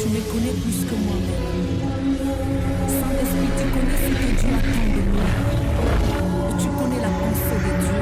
me connais plus que moi-même. Saint-Esprit, tu connais ce que Dieu attend de nous. Et tu connais la pensée de Dieu.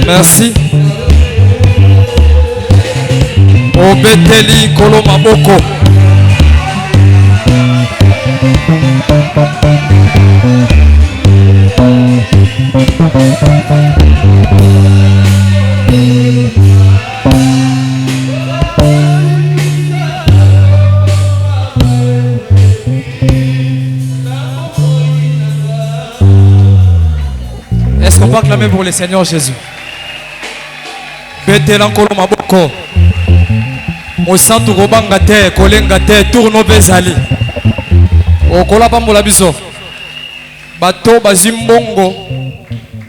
Merci. Obeteli Kolomaboko. Est-ce qu'on peut acclamer pour le Seigneur Jésus? betela nkolo maboko mosantu kobanga te kolenga te tourno bezali okola pambola biso bato bazwi mbongo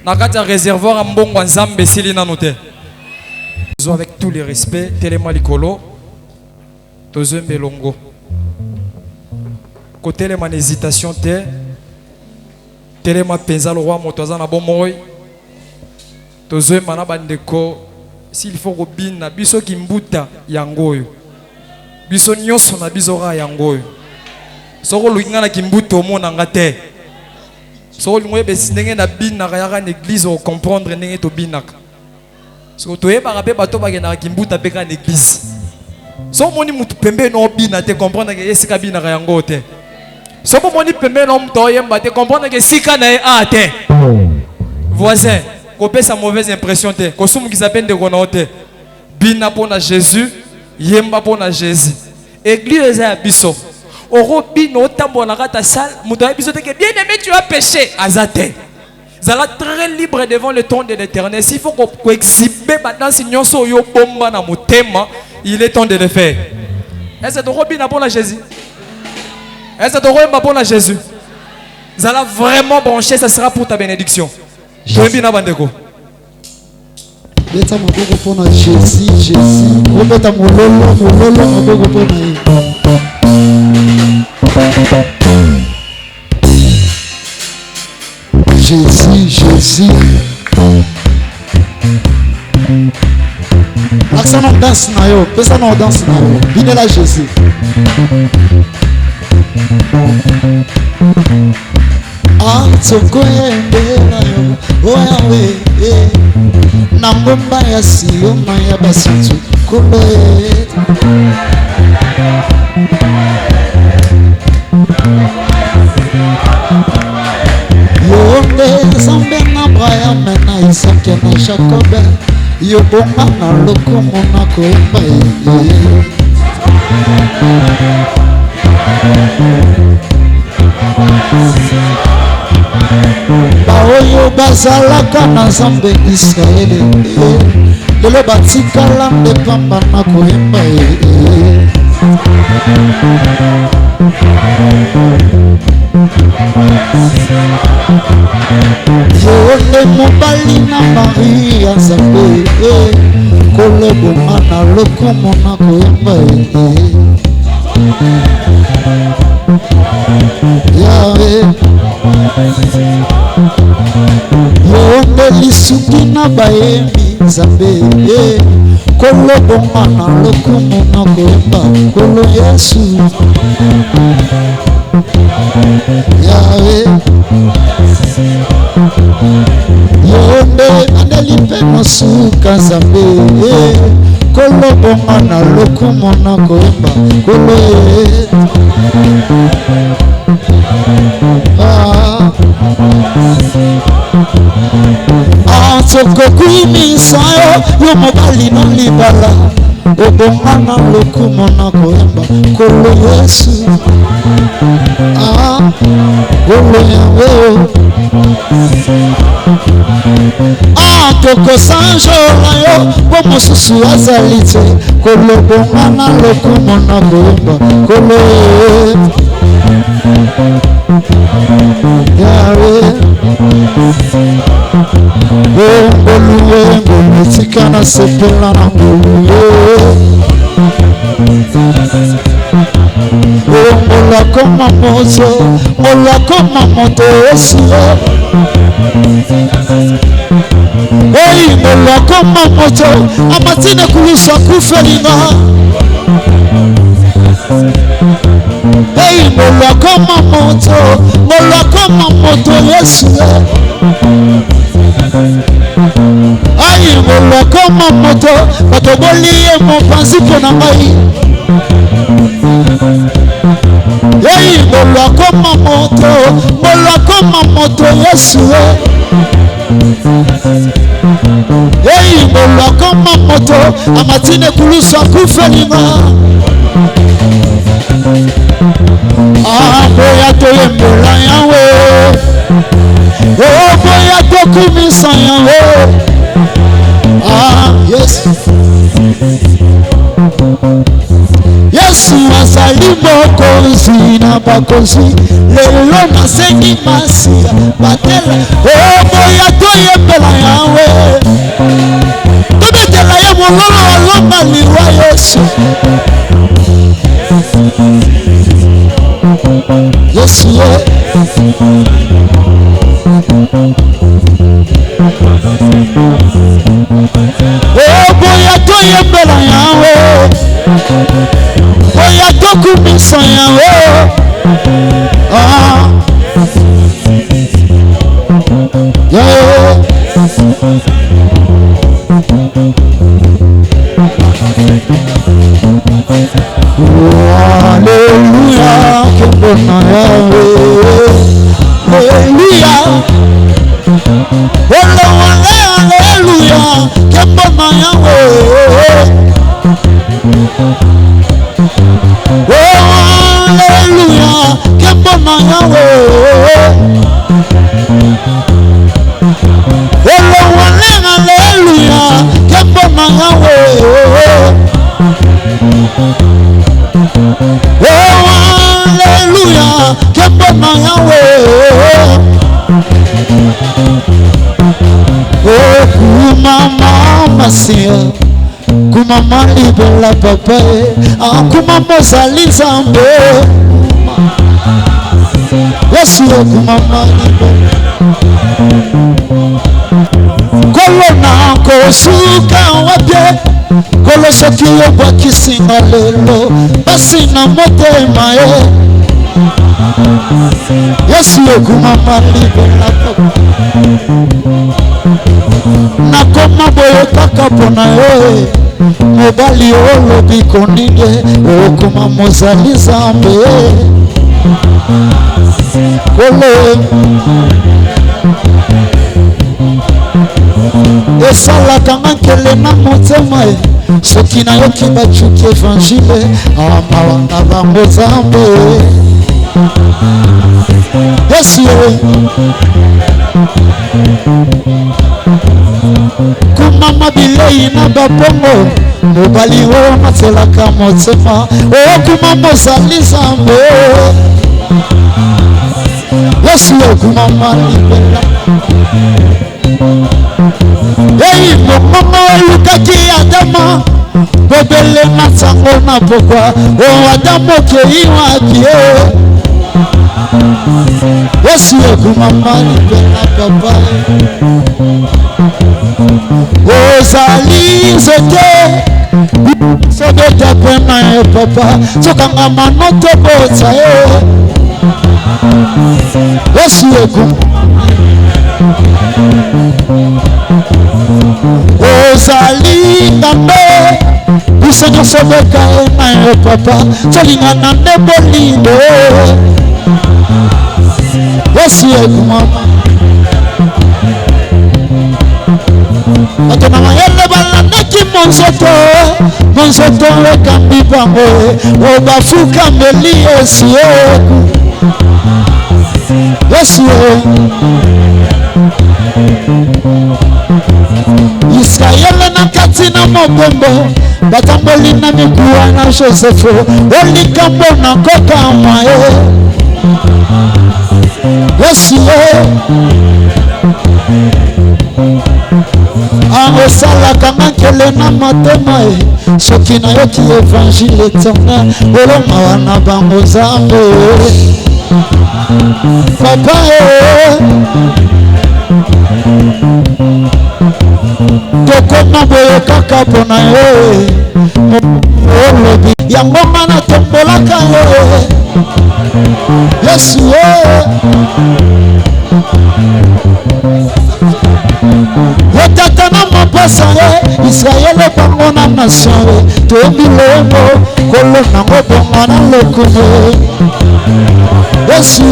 na kati ya réservoir ya mbongo ya nzambe esili nanu te. Avec tous les respects telema likolo tozembe longo kotelema na hésitation te telema penza le roi moto aza na bomoi tozemba na bandeko s'il faut kobina biso kimbuta yangoyo biso nyonso na biso ra yangoyo soko lukinga na kimbuta omona nga te soko lingoye besindenge na binaka yaka na église o comprendre ndenge to binaka soko toyebaka pe bato bakendaka kimbuta pe ka na église so moni mutu pembe no bina te comprendre ke esika binaka yango te so moni pembe no mutu oyemba te comprendre ke sika na e a te voisin kopesa mauvaise impression te kosumukisa pe ndeko na te bina pona Jésus yemba pona Jésus église eza ya biso oro bino otambola na kata salle mutu ya biso te ke bien aimé tu as péché azate zala très libre devant le trône de l'Éternel. S'il faut qu'on exhibe maintenant si nous sommes yo bomba na motema, il est temps de le faire. Est-ce que tu as pour la Jésus? Est-ce que tu as pour la Jésus? Zala vraiment branché, ça sera pour ta bénédiction. Tu es bien bandeko. Beta maboko pona Jésus, Jésus. Obeta mololo, mololo maboko pona ye. Jésus, Jésus. Aksa non danse na yo, pesa non danse na yo. Bine la Jésus. Ah, tsoko yende na yo. Oya we, na ngomba ya siyo na ya basitu kule. Yonde zambe na Abraham na Isaac na Jacob yobonga na lokomo na koyemba baoyo bazalaka na Nzambe Israele lelo batikala nde pamba na koyemba Yonde mobali na Maria Nzambe kolobonga na lokomo na koyemba Yawe Yonde lisuki na bayembi Nzambe kolobonga na lokomo na koyemba kolo Yesu Yawe Yonde andeli pe masuka Nzambe kolobonga na lokomo na koyemba kolo Tokokumisa yo mobali no libala obonga na lokomo na koyemba kolo Yesu kolo Yawe tokosanjola yo po mosusu azali te kolobonga na lokomo na koyemba kolo Yawe Ngoluwe ngolutika na sepela na ngoluwe Ngola koma moto Ngola koma moto Yesu Ngola koma moto Amatine kulusa kufelina Ngola koma moto Yesu Ngola koma moto batoboliye mopanzi pona ngai Ngola koma moto Yesu Ngola koma moto amatine kulusa kufelinga boya toyembela yawe boya tokumisa yawe yes mokonzi na bakonzi lelo nasengi masiya batela oboya toyembela yawe tobetela ye mololo alonga liwa Yesu Yesu ye oboya toyembela yawe oya tokumisa yawe Alléluia, que bon Yahweh. Alléluia. Alléluia, que bon Yahweh. Alléluia, que bon Yahweh. Alléluia, que bon Yahweh. Alléluia, que bon Yahweh. Oh, kumama masia, kumama libela papa, kumama zali zambe. Yesu kumama libela. Kolona kosuka wapye. Kolo soki yobwakisi nga lelo basi na motema ye Yesu okumama libela nakoma boye kaka mpona ye mobali olobi kondige okoma mozali Nzambe kolo esalaka nga nkele na motema soki nayoki bacuki evangile amawa na bango Nzambe Yesu kumama bilei na babongo mobali oyo matelaka motema okumama ozali Nzambe Yesu okumama libela Ei mama elukaki Adama bobele na sango na pokwa o Adama kei wapi Yesu okumama libela papa ozali nzete sobeta pena ye papa sokanga manoto bota Yesu ozali ngambe biso nyonso boka na ye papa tolingana nde bolindo Yesu ekumama bato na mayele balandaki monzoto ekambi bango obafukambeli Yesu Yesu Israele na kati na mobembo batamboli na mikuwa na Joseph olikambo na kokama Yesu osalaka nkele na motema soki nayoki evangile tonga olongawa na bango Nzambe papa tokoma boye kaka mpona ye olobi yango nga natombolaka ye Yesu otata na mapasa ye Israele bango na nation ye toyebi lemo kolo nango bongo na lokumu Yesu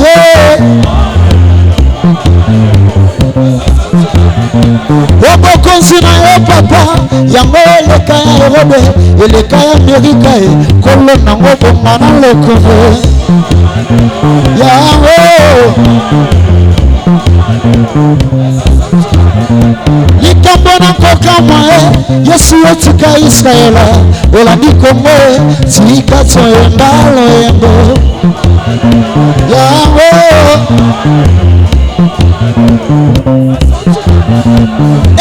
obokonzi na yo papa yango eleka ya Herode eleka ya Amerika kolo nango bongo na lokumu yango likambo na kokamwa Yesu otika Israela olandi kongo tika toyemba loyembo yawe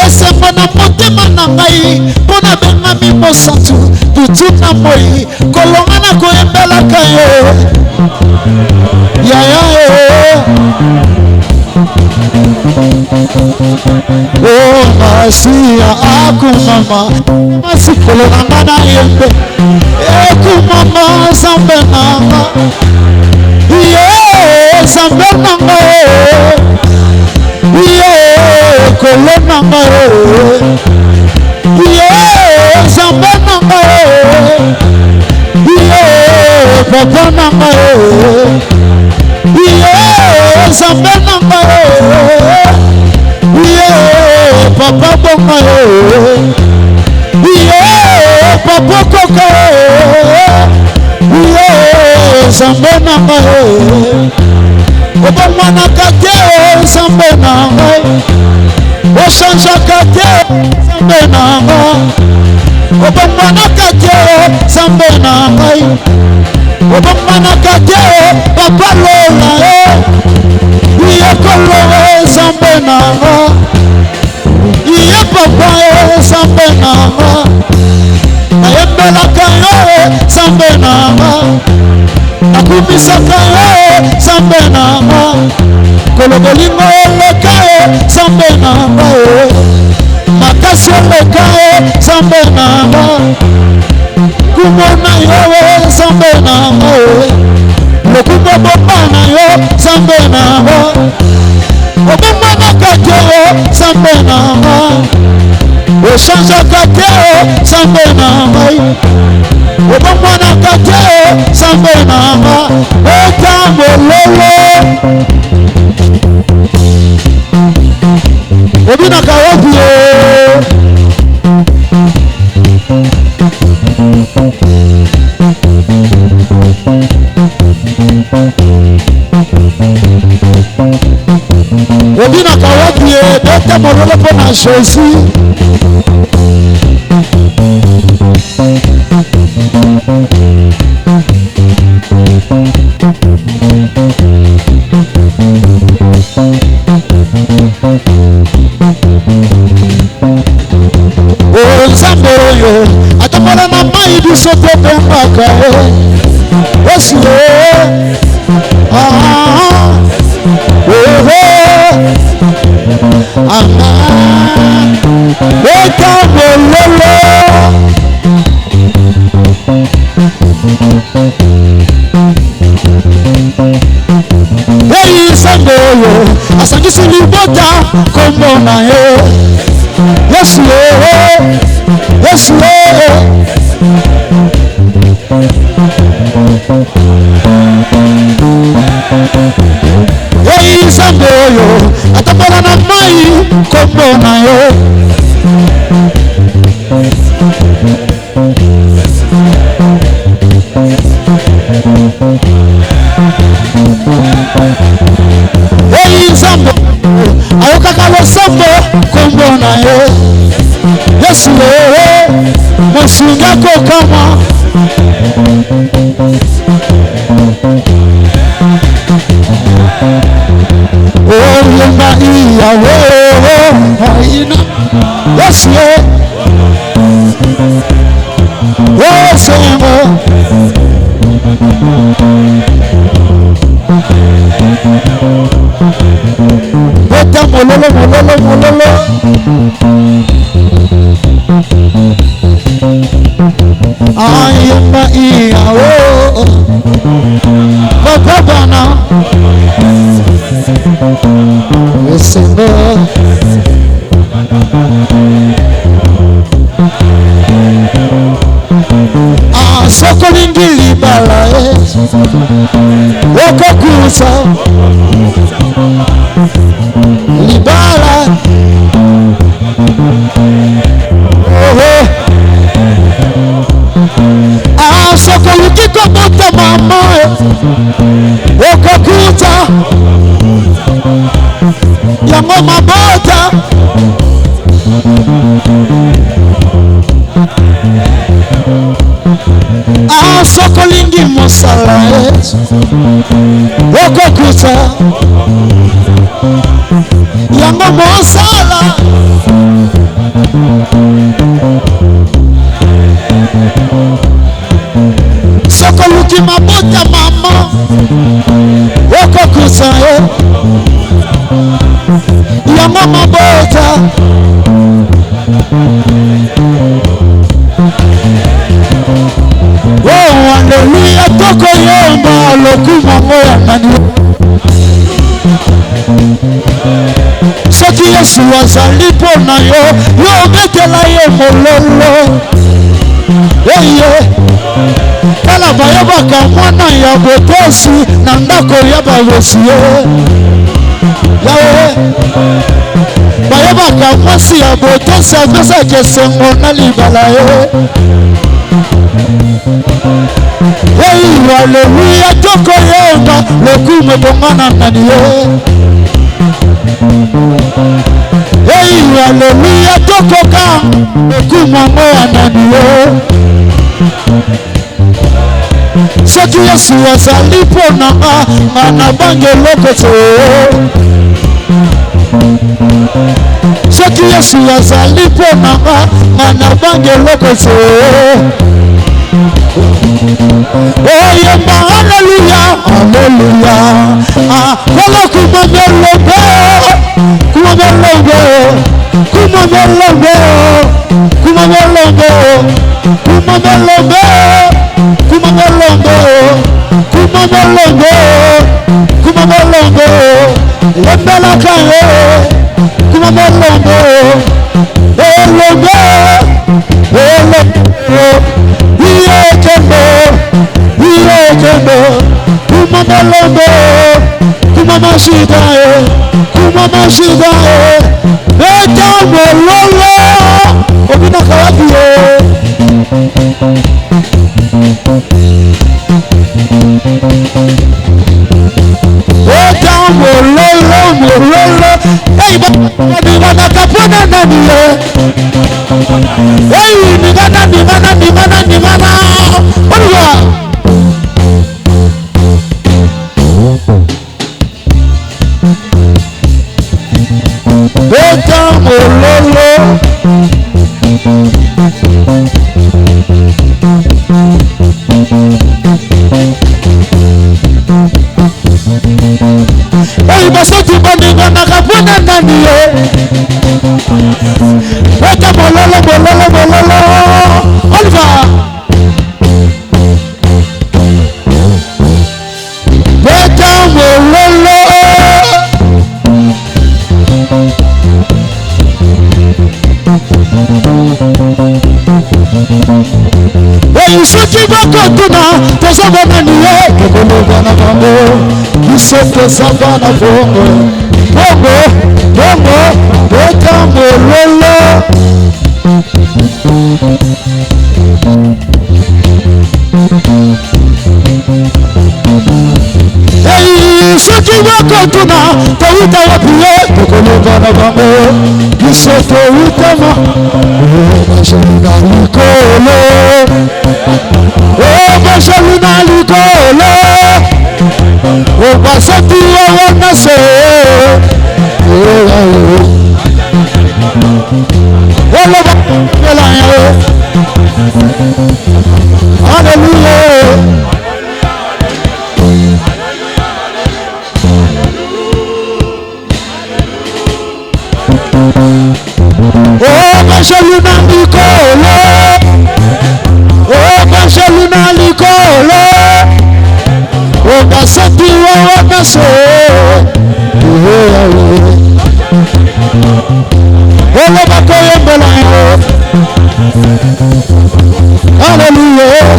esengo na motema na ngai mpona bengami mosantu butu na moi kolonga na koyembelaka yo yaya oh masiya akumama masikolo nanga na yembe ekumama zambe nanga ye zambe nanga ye kolo nanga ye zambe nanga ye papa nanga ye zambe nanga ye papa bonga ye papa koko ye zambe nanga obomwana kate zambe nanga ochanja kate zambe nanga obomwana kate zambe nanga obomwana kate papa lola ye kolo zambe nanga ye papa zambe nanga ayembelaka yo zambe nanga akumisaka yo zambe nanga kolobolingo eleka yo zambe nanga makasi eleka yo zambe nanga kumona yo zambe nanga lokumo bomba na yo zambe nanga obomwanaka te yo zambe nanga ochangeaka te yo zambe nanga obomwanaka te yo zambe nanga otambololo obinaka wobie obinaka wobie otambololo mpona Jésus Nzambe oyo atambola na mai biso topembaka Yesu etambololo eyi Nzambe oyo asangisi libota kombo na ye Yesu Yesu eyi Nzambe oyo atambola na mai kombo na yo eyi Nzambe ayokaka losambo kombo na yo Yesu mosunga kokama oyemba iyawe aina Yesu osengo bota mololo mololo mololo ayemba iyawe papa bana osengo sokolingi libala okokusa libala sokoluki kobota mama okokuta yango mabota mosala Yesu okokuta yango mosala sokoluki mabota mama okokuta yango mabota oh haleluya tokoyomba lokuma moya nani soki Yesu azali mpona yo obetela ye mololo eye tala bayebaka mwana ya botesi na ndako ya balosi yawe bayebaka mwasi ya botesi apesaki esengo na libala ye hey haleluya tokoyemba lokumu ebongana nani ye hey haleluya tokoka lokumu yango ya nani ye soki Yesu azali mpona nga na bange eloko te soki Yesu azali mpona nga na bange eloko te oyemba haleluya haleluya kolo kumamelombe kumamelombe kumamelombe kumamelombe kumamelombe kumamelombe kumamelombe kumamelombe lembelaka ye kumamelombe elombe Iyekendo kumamelombe kumamashida beta mololo obinaka wapi beta mololo hey banaka pona nani hey ningana olwa beta mololo hey basoti baningana kapona nani beta mololo olwa beta mololo hey soki bakotuna tozaba nani ye tokoloba na bango biso tozaba na bongo beta mololo hey soki bakotuna touta wapi ye tokoloba na bango biso toutama bashali na likolo bashali na likolo basati wana se hallelujah bashali na likolo bashali na likolo basati wana se bakoyembela hallelujah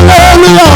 hallelujah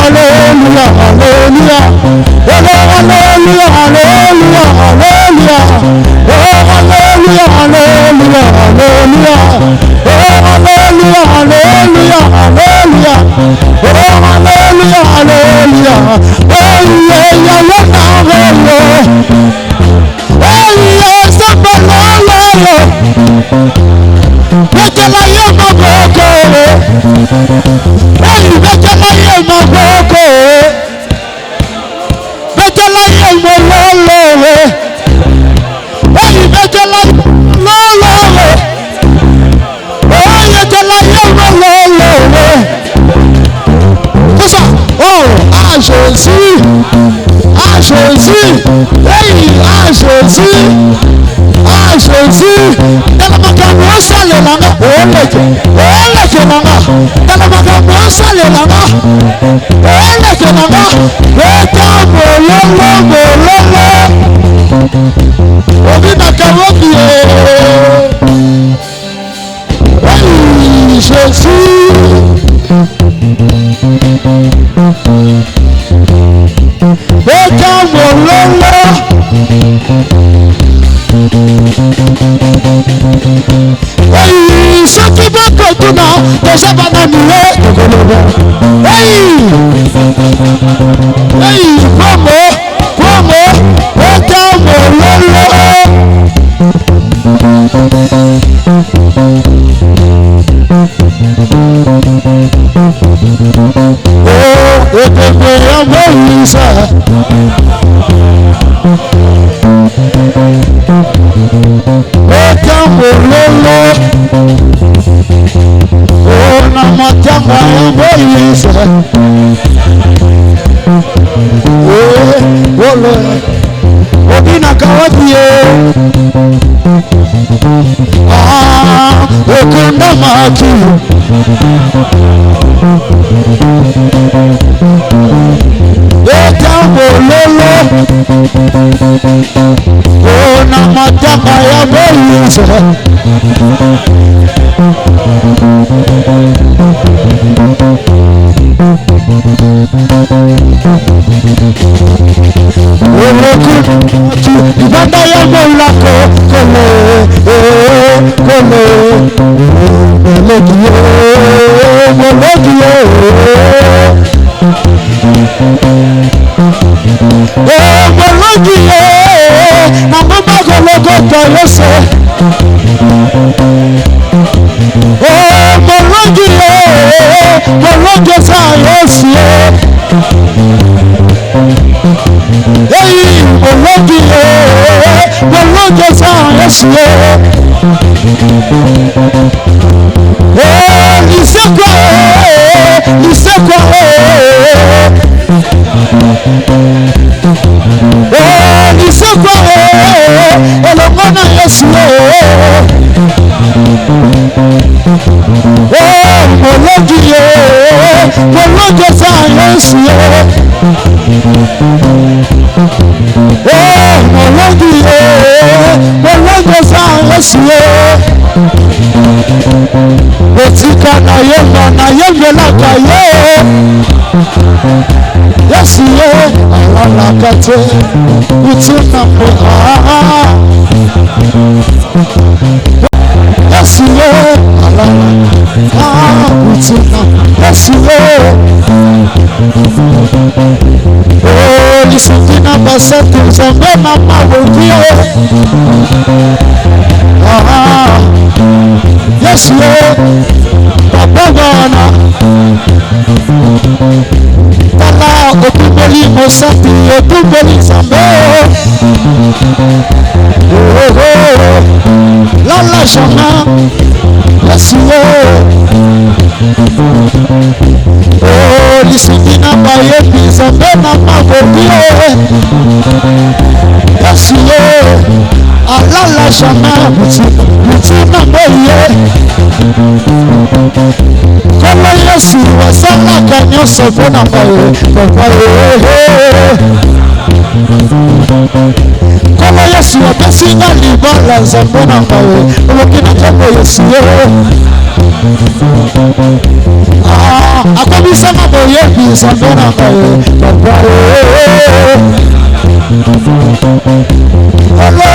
olo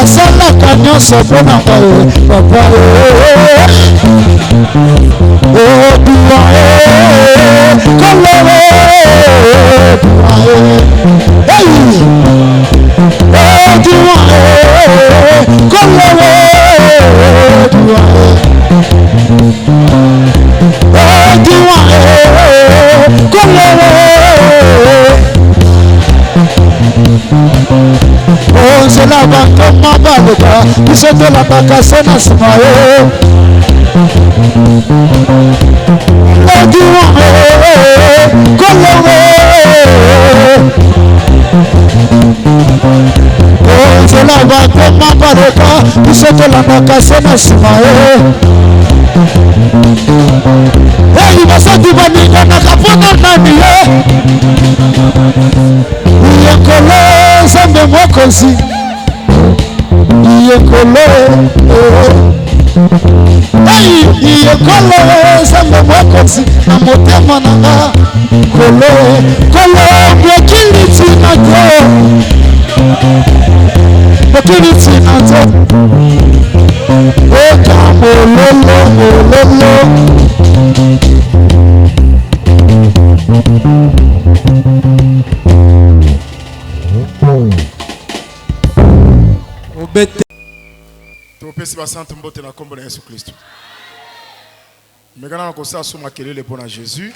asalaka nyonso mpo na ngai papa odua koloro odua koloro onzela bakoma baluka biso tolambaka se na nsima yo odiwa kolongo onzela bakoma baluka biso tolambaka se na nsima yo eyi basati baninganaka mpona nani ye yekolo nzambe mokonzi yekolo yekolo nzambe mokonzi na motema na nga kolo mokiliti na to mokiliti na to oka mololo topesi basante mbote na kombo na Yesu Kristo. Mekana nakosa so makelele mpona Jésus.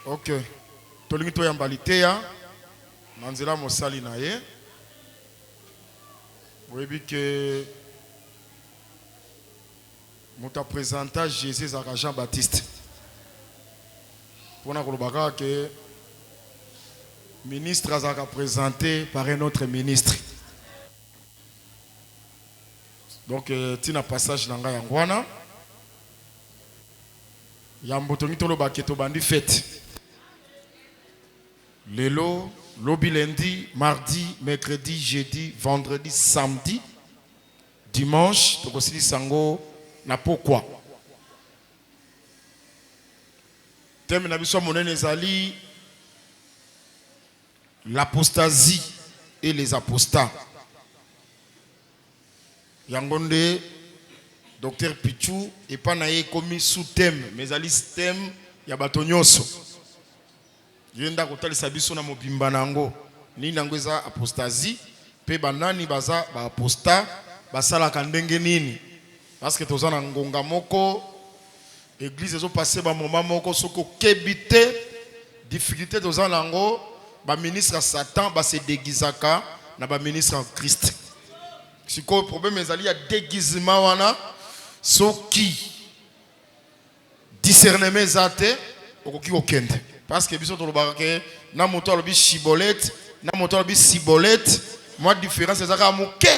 Ok, tolingi toyambali teya na nzela mosali na ye. Vous voyez que je présente Jésus à Jean-Baptiste. Pour nous dire que le ministre a été présenté par un autre ministre. Donc, il y a un passage dans la Yangwana. Il y a un bouton qui est fait. Lelo. Lobby lundi, mardi, mercredi, jeudi, vendredi, samedi, dimanche, tokosili sango na pourquoi. Thème na biso monene ezali l'apostasie et les apostats. Yangonde Docteur Pichou et pas naé commis sous thème, mais ezali thème ya bato nyonso. Yenda kotalisa biso na mobimba nango ni nango eza apostasie pe banani baza ba aposta basalaka ndenge nini parce que toza na ngonga moko église ezo passer ba moment moko soko kebite difficulté toza nango ba ministre Satan ba se déguisaka na ba ministre en Christ. Siko problème ezali ya déguisement wana soki discernement ezate okoki okende. Parce que biso tolobaka ke na moto alobi chibolette na moto alobi cibolette moi différence ezaka moke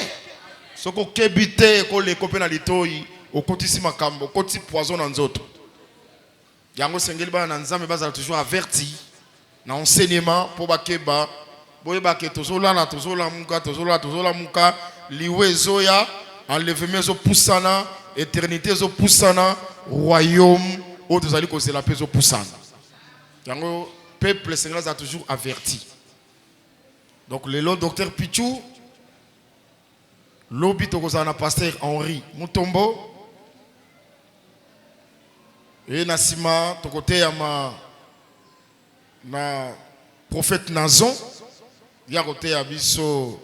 soko kebite ko le kopena litoi okotisi makambo okoti poison na nzoto yango sengeli bana na nzambe bazala toujours averti na enseignement po bakeba boyeba ke tozola muka liwe ezoya enlèvement ezo pusana éternité ezo pusana royaume o tozali kozela pe ezo pusana. Le peuple sénégalais a toujours averti. Donc, le docteur Pichou, lobby tokozana pasteur Henri Mutombo, et Nassima, tokote yama na prophète Nazon, ya kote abiso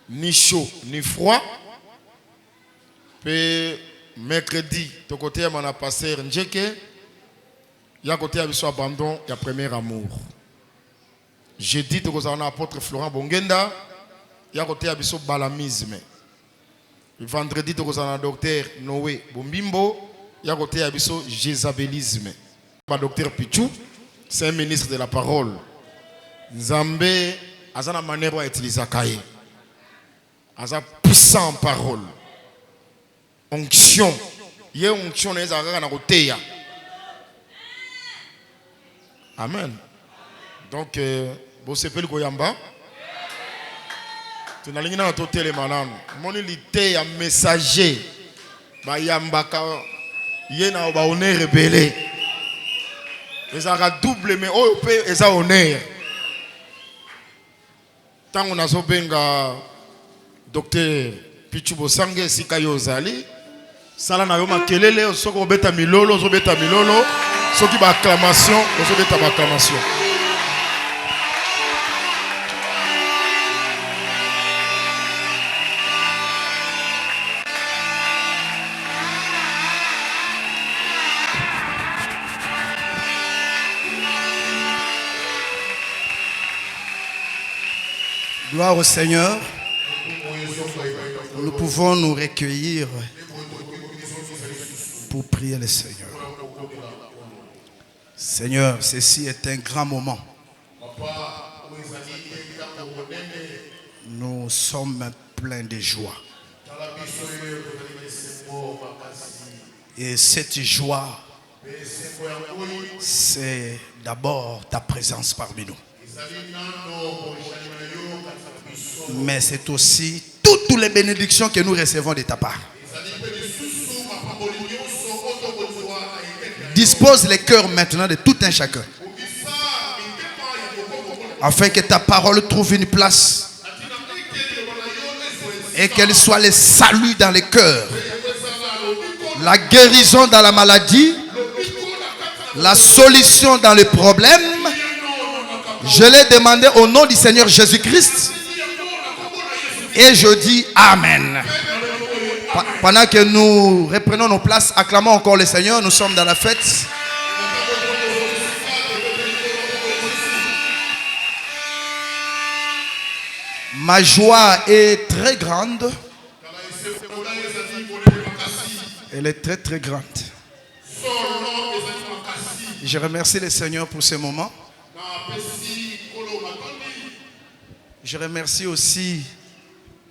ni chaud ni froid. Puis mercredi, tokote yama na pasteur Njeke. Il y a côté avec abandon, il y a premier amour. Jeudi, tu as apôtre Florent Bongenda. Il y a côté avec balamisme. Vendredi, tu as docteur Noé Bombimbo. Il y a côté avec jézabelisme. Le docteur Pichou, c'est un ministre de la parole. Nzambe, azana manière à utiliser kaye. Aza puissant en parole. Onction. Il y a onction dans les arts à côté. Amen. Donc, bosepeli koyamba tunalingi na totelema nanu moni lite ya messager bayambaka ye na ba honneur ebele ezalaka double mais oyo mpe eza honneur ntango nazobenga docteur Pichu Bosange esika yo ozali sala na yo makelele soki obeta milolo ozobeta milolo soki ba acclamation ozobeta ba acclamation. Gloire au Seigneur. Nous pouvons nous recueillir pour prier le Seigneur. Seigneur, ceci est un grand moment. Nous sommes pleins de joie. Et cette joie, c'est d'abord ta présence parmi nous. Mais c'est aussi toutes les bénédictions que nous recevons de ta part. Dispose les cœurs maintenant de tout un chacun, afin que ta parole trouve une place et qu'elle soit le salut dans les cœurs, la guérison dans la maladie, la solution dans les problèmes. Je l'ai demandé au nom du Seigneur Jésus-Christ. Et je dis Amen. Pendant que nous reprenons nos places, acclamons encore le Seigneur. Nous sommes dans la fête. Ma joie est très grande. Elle est très très grande. Je remercie le Seigneur pour ce moment. Je remercie aussi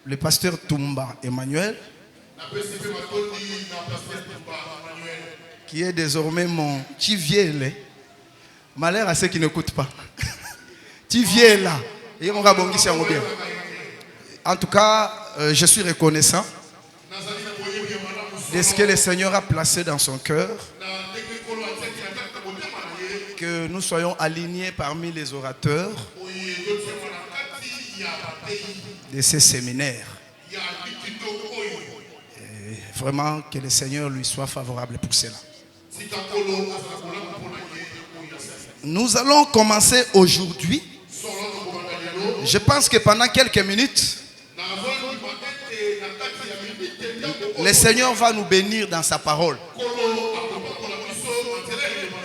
le pasteur Tumba Emmanuel, qui est désormais mon Tiviele. Malheur à ceux qui n'écoutent pas. Tiviela. En tout cas, je suis reconnaissant de ce que le Seigneur a placé dans son cœur. Que nous soyons alignés parmi les orateurs de ces séminaires. Et vraiment que le Seigneur lui soit favorable pour cela. Nous allons commencer aujourd'hui. Je pense que pendant quelques minutes, le Seigneur va nous bénir dans sa parole.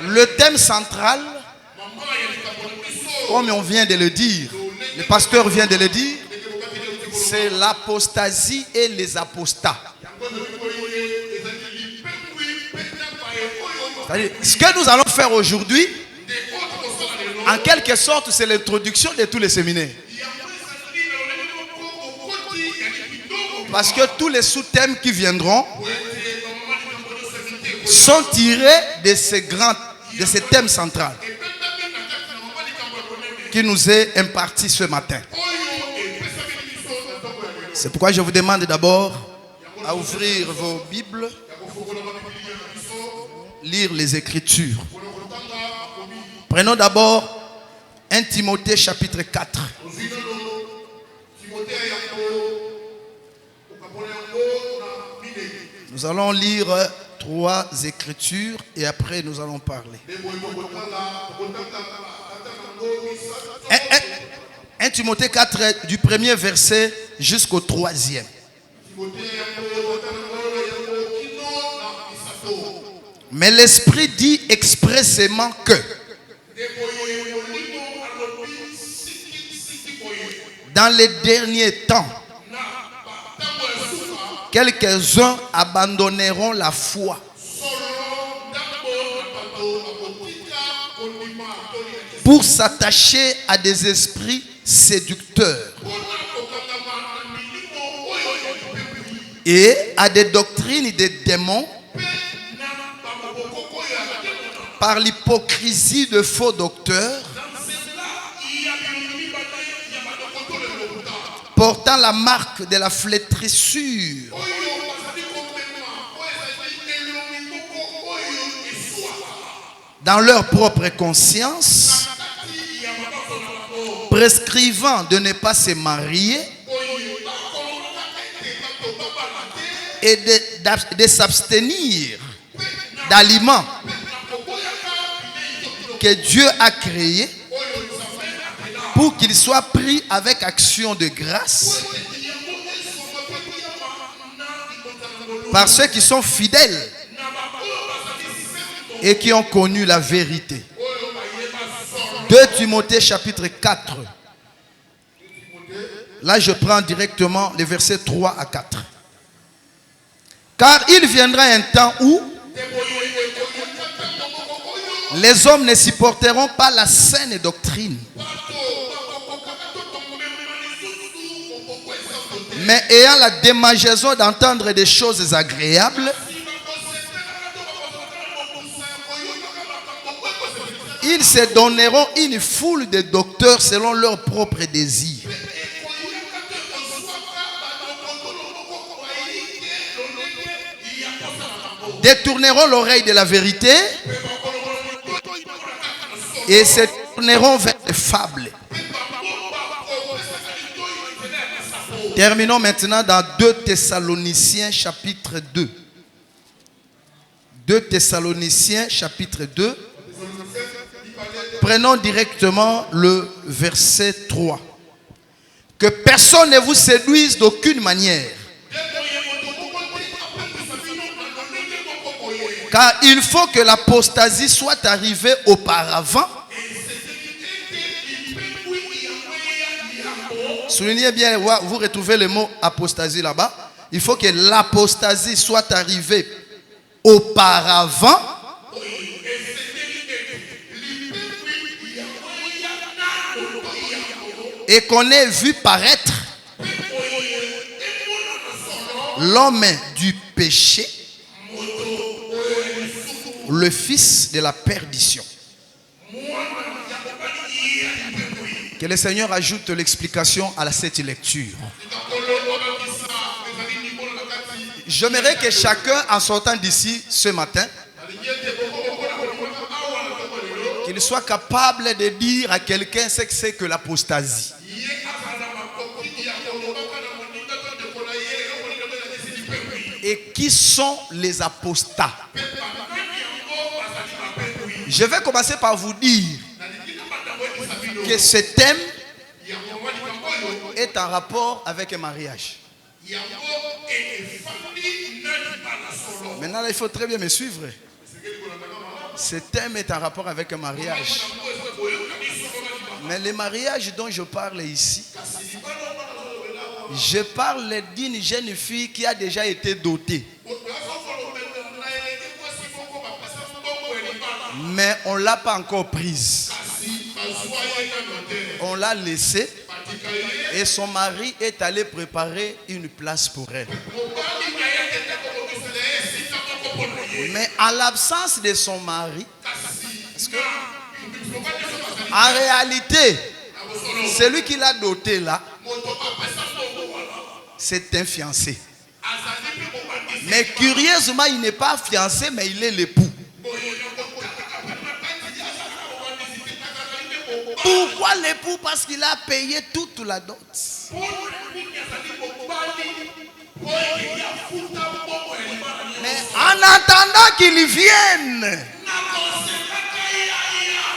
Le thème central, comme on vient de le dire, le pasteur vient de le dire, c'est l'apostasie et les apostats. C'est-à-dire, ce que nous allons faire aujourd'hui, en quelque sorte, c'est l'introduction de tous les séminaires. Parce que tous les sous-thèmes qui viendront sont tirés de ce thème central qui nous est imparti ce matin. C'est pourquoi je vous demande d'abord à ouvrir vos Bibles, lire les Écritures. Prenons d'abord 1 Timothée chapitre 4. Nous allons lire 3 Écritures et après nous allons parler. 1 Timothée 4 du premier verset jusqu'au 3e. Mais l'Esprit dit expressément que dans les derniers temps, quelques-uns abandonneront la foi pour s'attacher à des esprits séducteurs et à des doctrines des démons par l'hypocrisie de faux docteurs portant la marque de la flétrissure. Dans leur propre conscience, prescrivant de ne pas se marier et de s'abstenir d'aliments que Dieu a créés pour qu'ils soient pris avec action de grâce par ceux qui sont fidèles et qui ont connu la vérité. 2 Timothée chapitre 4. Là, je prends directement les versets 3 à 4. Car il viendra un temps où les hommes ne supporteront pas la saine doctrine, mais ayant la démangeaison d'entendre des choses agréables, ils se donneront une foule de docteurs selon leurs propres désirs. Détourneront l'oreille de la vérité et se tourneront vers les fables. Terminons maintenant dans 2 Thessaloniciens chapitre 2. 2 Thessaloniciens chapitre 2. Prenons directement le verset 3. Que personne ne vous séduise d'aucune manière. Car il faut que l'apostasie soit arrivée auparavant. Soulignez bien, vous retrouvez le mot apostasie là-bas. Il faut que l'apostasie soit arrivée auparavant. Et qu'on ait vu paraître l'homme du péché, le fils de la perdition. Que le Seigneur ajoute l'explication à cette lecture. J'aimerais que chacun, en sortant d'ici ce matin, qu'il soit capable de dire à quelqu'un ce que c'est que l'apostasie. Et qui sont les apostats? Je vais commencer par vous dire que ce thème est en rapport avec un mariage. Maintenant, là, il faut très bien me suivre. Ce thème est en rapport avec un mariage. Mais le mariage dont je parle ici, je parle d'une jeune fille qui a déjà été dotée. Mais on ne l'a pas encore prise. On l'a laissée et son mari est allé préparer une place pour elle. Mais en l'absence de son mari, parce que, en réalité, celui qui l'a doté là, c'est un fiancé. Mais curieusement, il n'est pas fiancé, mais il est l'époux. Pourquoi l'époux? Parce qu'il a payé toute la dot. Mais en attendant qu'il vienne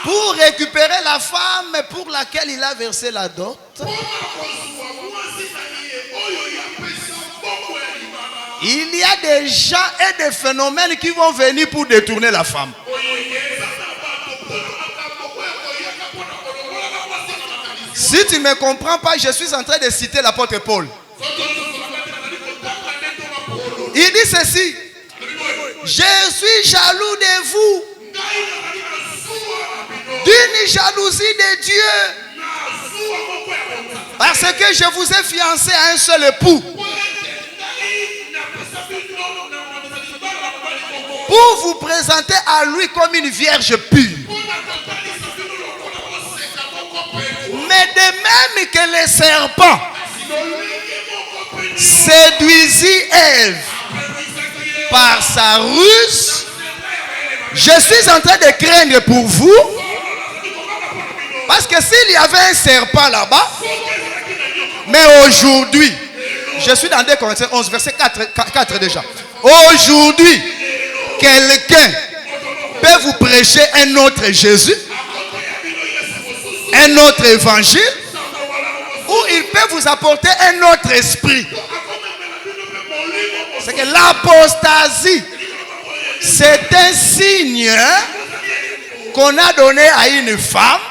pour récupérer la femme pour laquelle il a versé la dot, il y a des gens et des phénomènes qui vont venir pour détourner la femme. Si tu ne me comprends pas, je suis en train de citer l'apôtre Paul. Il dit ceci: je suis jaloux de vous d'une jalousie de Dieu, parce que je vous ai fiancé à un seul époux, pour vous présenter à lui comme une vierge pure. Mais de même que les serpents séduisit Ève par sa ruse. Je suis en train de craindre pour vous. Parce que s'il y avait un serpent là-bas, mais aujourd'hui, je suis dans 2 Corinthiens 11, verset 4 déjà. Aujourd'hui, quelqu'un peut vous prêcher un autre Jésus, un autre évangile, ou il peut vous apporter un autre esprit. C'est que l'apostasie, c'est un signe qu'on a donné à une femme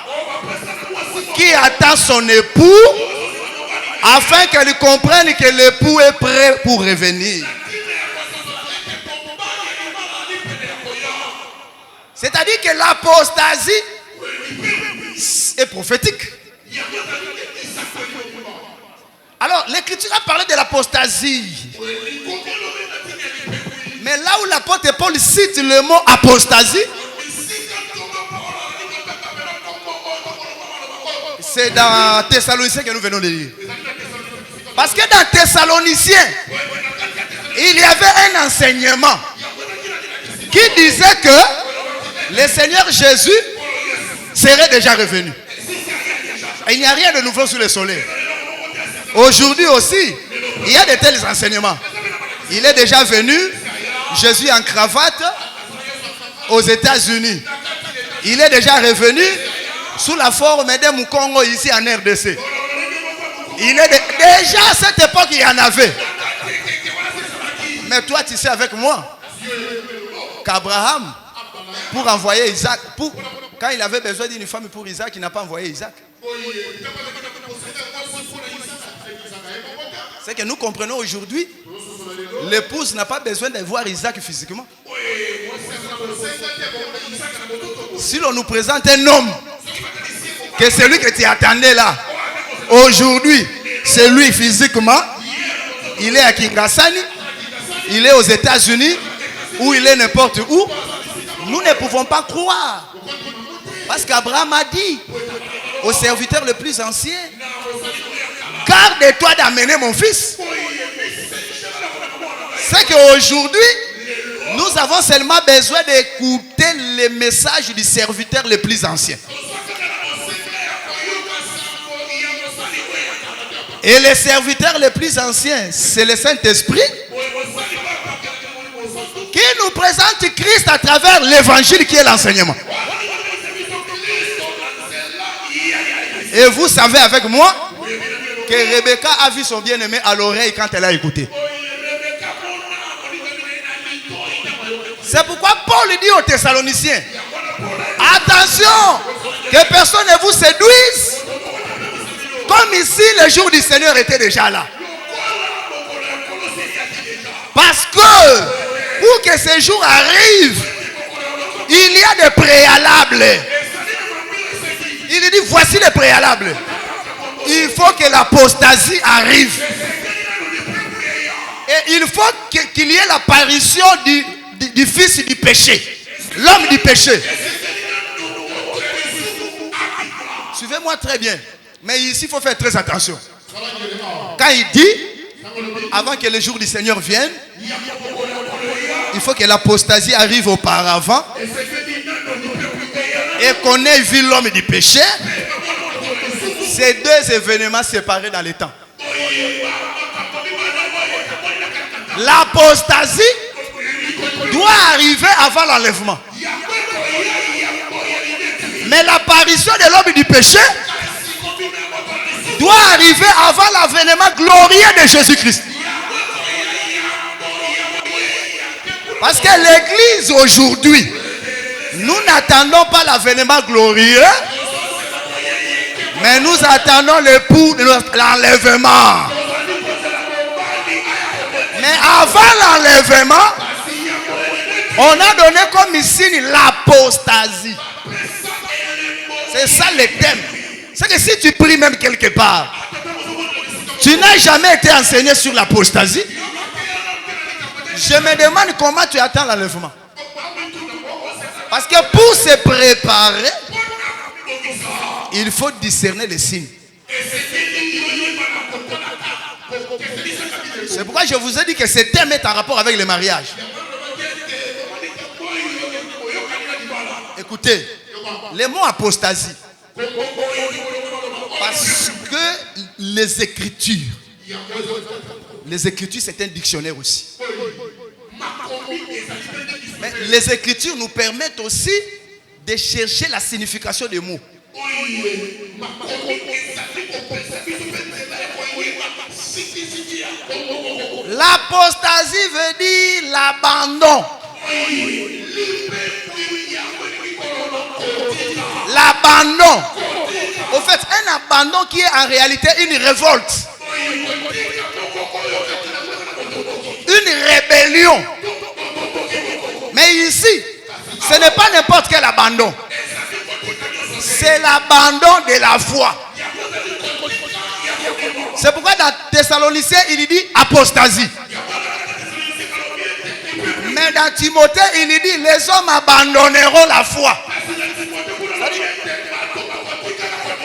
qui attend son époux afin qu'elle comprenne que l'époux est prêt pour revenir. C'est-à-dire que l'apostasie est prophétique. Alors, l'Écriture a parlé de l'apostasie. Mais là où l'apôtre Paul cite le mot apostasie, c'est dans Thessaloniciens que nous venons de lire. Parce que dans Thessaloniciens, il y avait un enseignement qui disait que le Seigneur Jésus serait déjà revenu. Et il n'y a rien de nouveau sous le soleil. Aujourd'hui aussi, il y a de tels enseignements. Il est déjà venu, Jésus en cravate, aux États-Unis. Il est déjà revenu sous la forme d'un Mukongo ici en RDC. Il est déjà à cette époque, il y en avait. Mais toi, tu sais avec moi qu'Abraham, pour envoyer Isaac, quand il avait besoin d'une femme pour Isaac, il n'a pas envoyé Isaac. C'est que nous comprenons aujourd'hui, l'épouse n'a pas besoin de voir Isaac physiquement. Si l'on nous présente un homme, que celui que tu attendais là, aujourd'hui, c'est lui physiquement, il est à Kingasani, il est aux États-Unis, ou il est n'importe où, nous ne pouvons pas croire. Parce qu'Abraham a dit au serviteur le plus ancien, garde-toi d'amener mon fils. C'est qu'aujourd'hui, nous avons seulement besoin d'écouter les messages du serviteur le plus ancien. Et le serviteur le plus ancien, c'est le Saint-Esprit qui nous présente Christ à travers l'évangile qui est l'enseignement. Et vous savez avec moi que Rebecca a vu son bien-aimé à l'oreille quand elle a écouté. C'est pourquoi Paul dit aux Thessaloniciens, attention, que personne ne vous séduise, comme ici le jour du Seigneur était déjà là. Parce que pour que ce jour arrive, il y a des préalables. Il dit, voici les préalables. Il faut que l'apostasie arrive. Et il faut qu'il y ait l'apparition du fils du péché. L'homme du péché. Suivez-moi très bien. Mais ici, il faut faire très attention. Quand il dit, avant que le jour du Seigneur vienne, il faut que l'apostasie arrive auparavant. Et qu'on ait vu l'homme du péché. Ces deux événements séparés dans le temps. L'apostasie doit arriver avant l'enlèvement. Mais l'apparition de l'homme du péché doit arriver avant l'avènement glorieux de Jésus-Christ. Parce que l'église aujourd'hui, nous n'attendons pas l'avènement glorieux, mais nous attendons l'époux de l'enlèvement. Mais avant l'enlèvement, on a donné comme signe l'apostasie. C'est ça le thème. C'est que si tu pries même quelque part, tu n'as jamais été enseigné sur l'apostasie. Je me demande comment tu attends l'enlèvement. Parce que pour se préparer, il faut discerner les signes. C'est pourquoi je vous ai dit que ce thème est en rapport avec le mariage. Écoutez, le mot apostasie, parce que les Écritures c'est un dictionnaire aussi. Mais les Écritures nous permettent aussi de chercher la signification des mots. L'apostasie veut dire l'abandon. L'abandon. Au fait, un abandon qui est en réalité une révolte. Une rébellion. Mais ici, ce n'est pas n'importe quel abandon. C'est l'abandon de la foi. C'est pourquoi dans Thessaloniciens, il dit apostasie. Mais dans Timothée, il dit les hommes abandonneront la foi.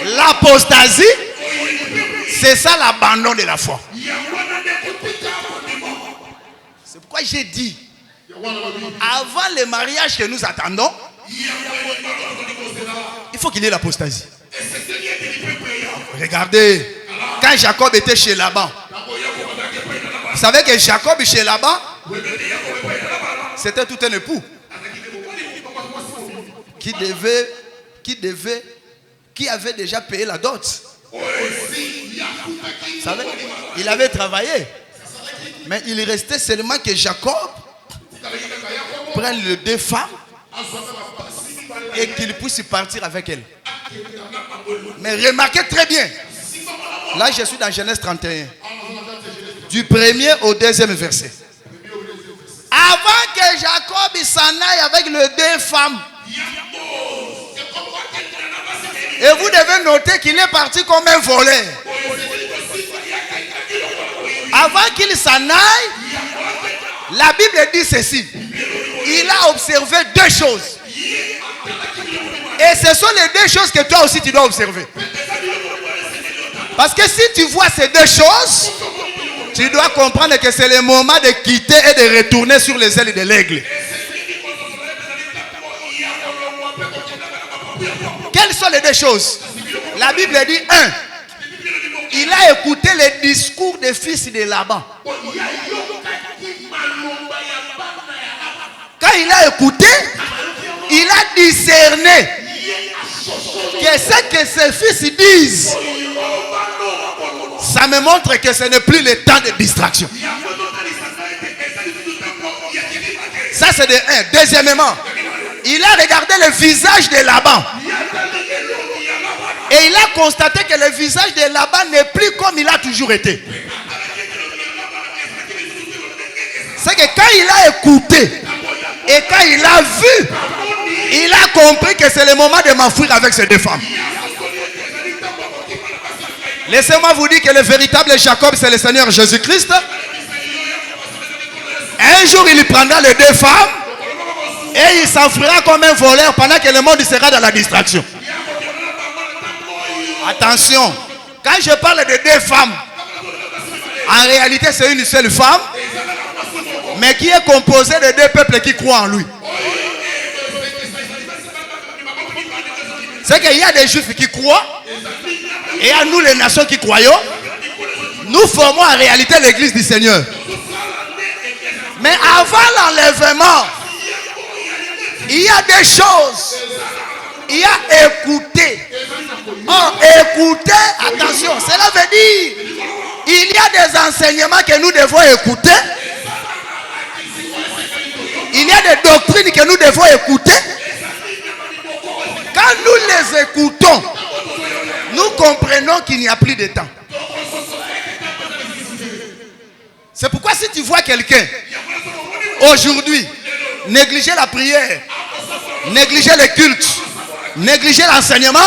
L'apostasie, c'est ça l'abandon de la foi. C'est pourquoi j'ai dit, avant le mariage que nous attendons, il faut qu'il y ait l'apostasie. Regardez, quand Jacob était chez Laban, vous savez que Jacob chez Laban, c'était tout un époux qui avait déjà payé la dot. Vous savez, il avait travaillé. Mais il restait seulement que Jacob prenne les deux femmes et qu'il puisse partir avec elles. Mais remarquez très bien. Là, je suis dans Genèse 31. Du premier au deuxième verset. Avant que Jacob s'en aille avec les deux femmes. Et vous devez noter qu'il est parti comme un voleur. Avant qu'il s'en aille, la Bible dit ceci. Il a observé deux choses. Et ce sont les deux choses que toi aussi tu dois observer. Parce que si tu vois ces deux choses, tu dois comprendre que c'est le moment de quitter et de retourner sur les ailes de l'aigle. Quelles sont les deux choses? La Bible dit 1. Il a écouté les discours des fils de Laban. Quand il a écouté, il a discerné que ce que ses fils disent, ça me montre que ce n'est plus le temps de distraction. Ça c'est de 1. Deuxièmement, il a regardé le visage de Laban. Et il a constaté que le visage de Laban n'est plus comme il a toujours été. C'est que quand il a écouté et quand il a vu, il a compris que c'est le moment de m'enfuir avec ces deux femmes. Laissez-moi vous dire que le véritable Jacob, c'est le Seigneur Jésus-Christ. Un jour, il prendra les deux femmes et il s'enfuira comme un voleur pendant que le monde sera dans la distraction. Attention, quand je parle de deux femmes, en réalité c'est une seule femme, mais qui est composée de deux peuples qui croient en lui. C'est qu'il y a des juifs qui croient, et à nous les nations qui croyons, nous formons en réalité l'église du Seigneur. Mais avant l'enlèvement, il y a des choses. Il y a écouté. Oh, écouter, attention, cela veut dire, il y a des enseignements que nous devons écouter. Il y a des doctrines que nous devons écouter. Quand nous les écoutons, nous comprenons qu'il n'y a plus de temps. C'est pourquoi si tu vois quelqu'un aujourd'hui négliger la prière, négliger le culte, négliger l'enseignement,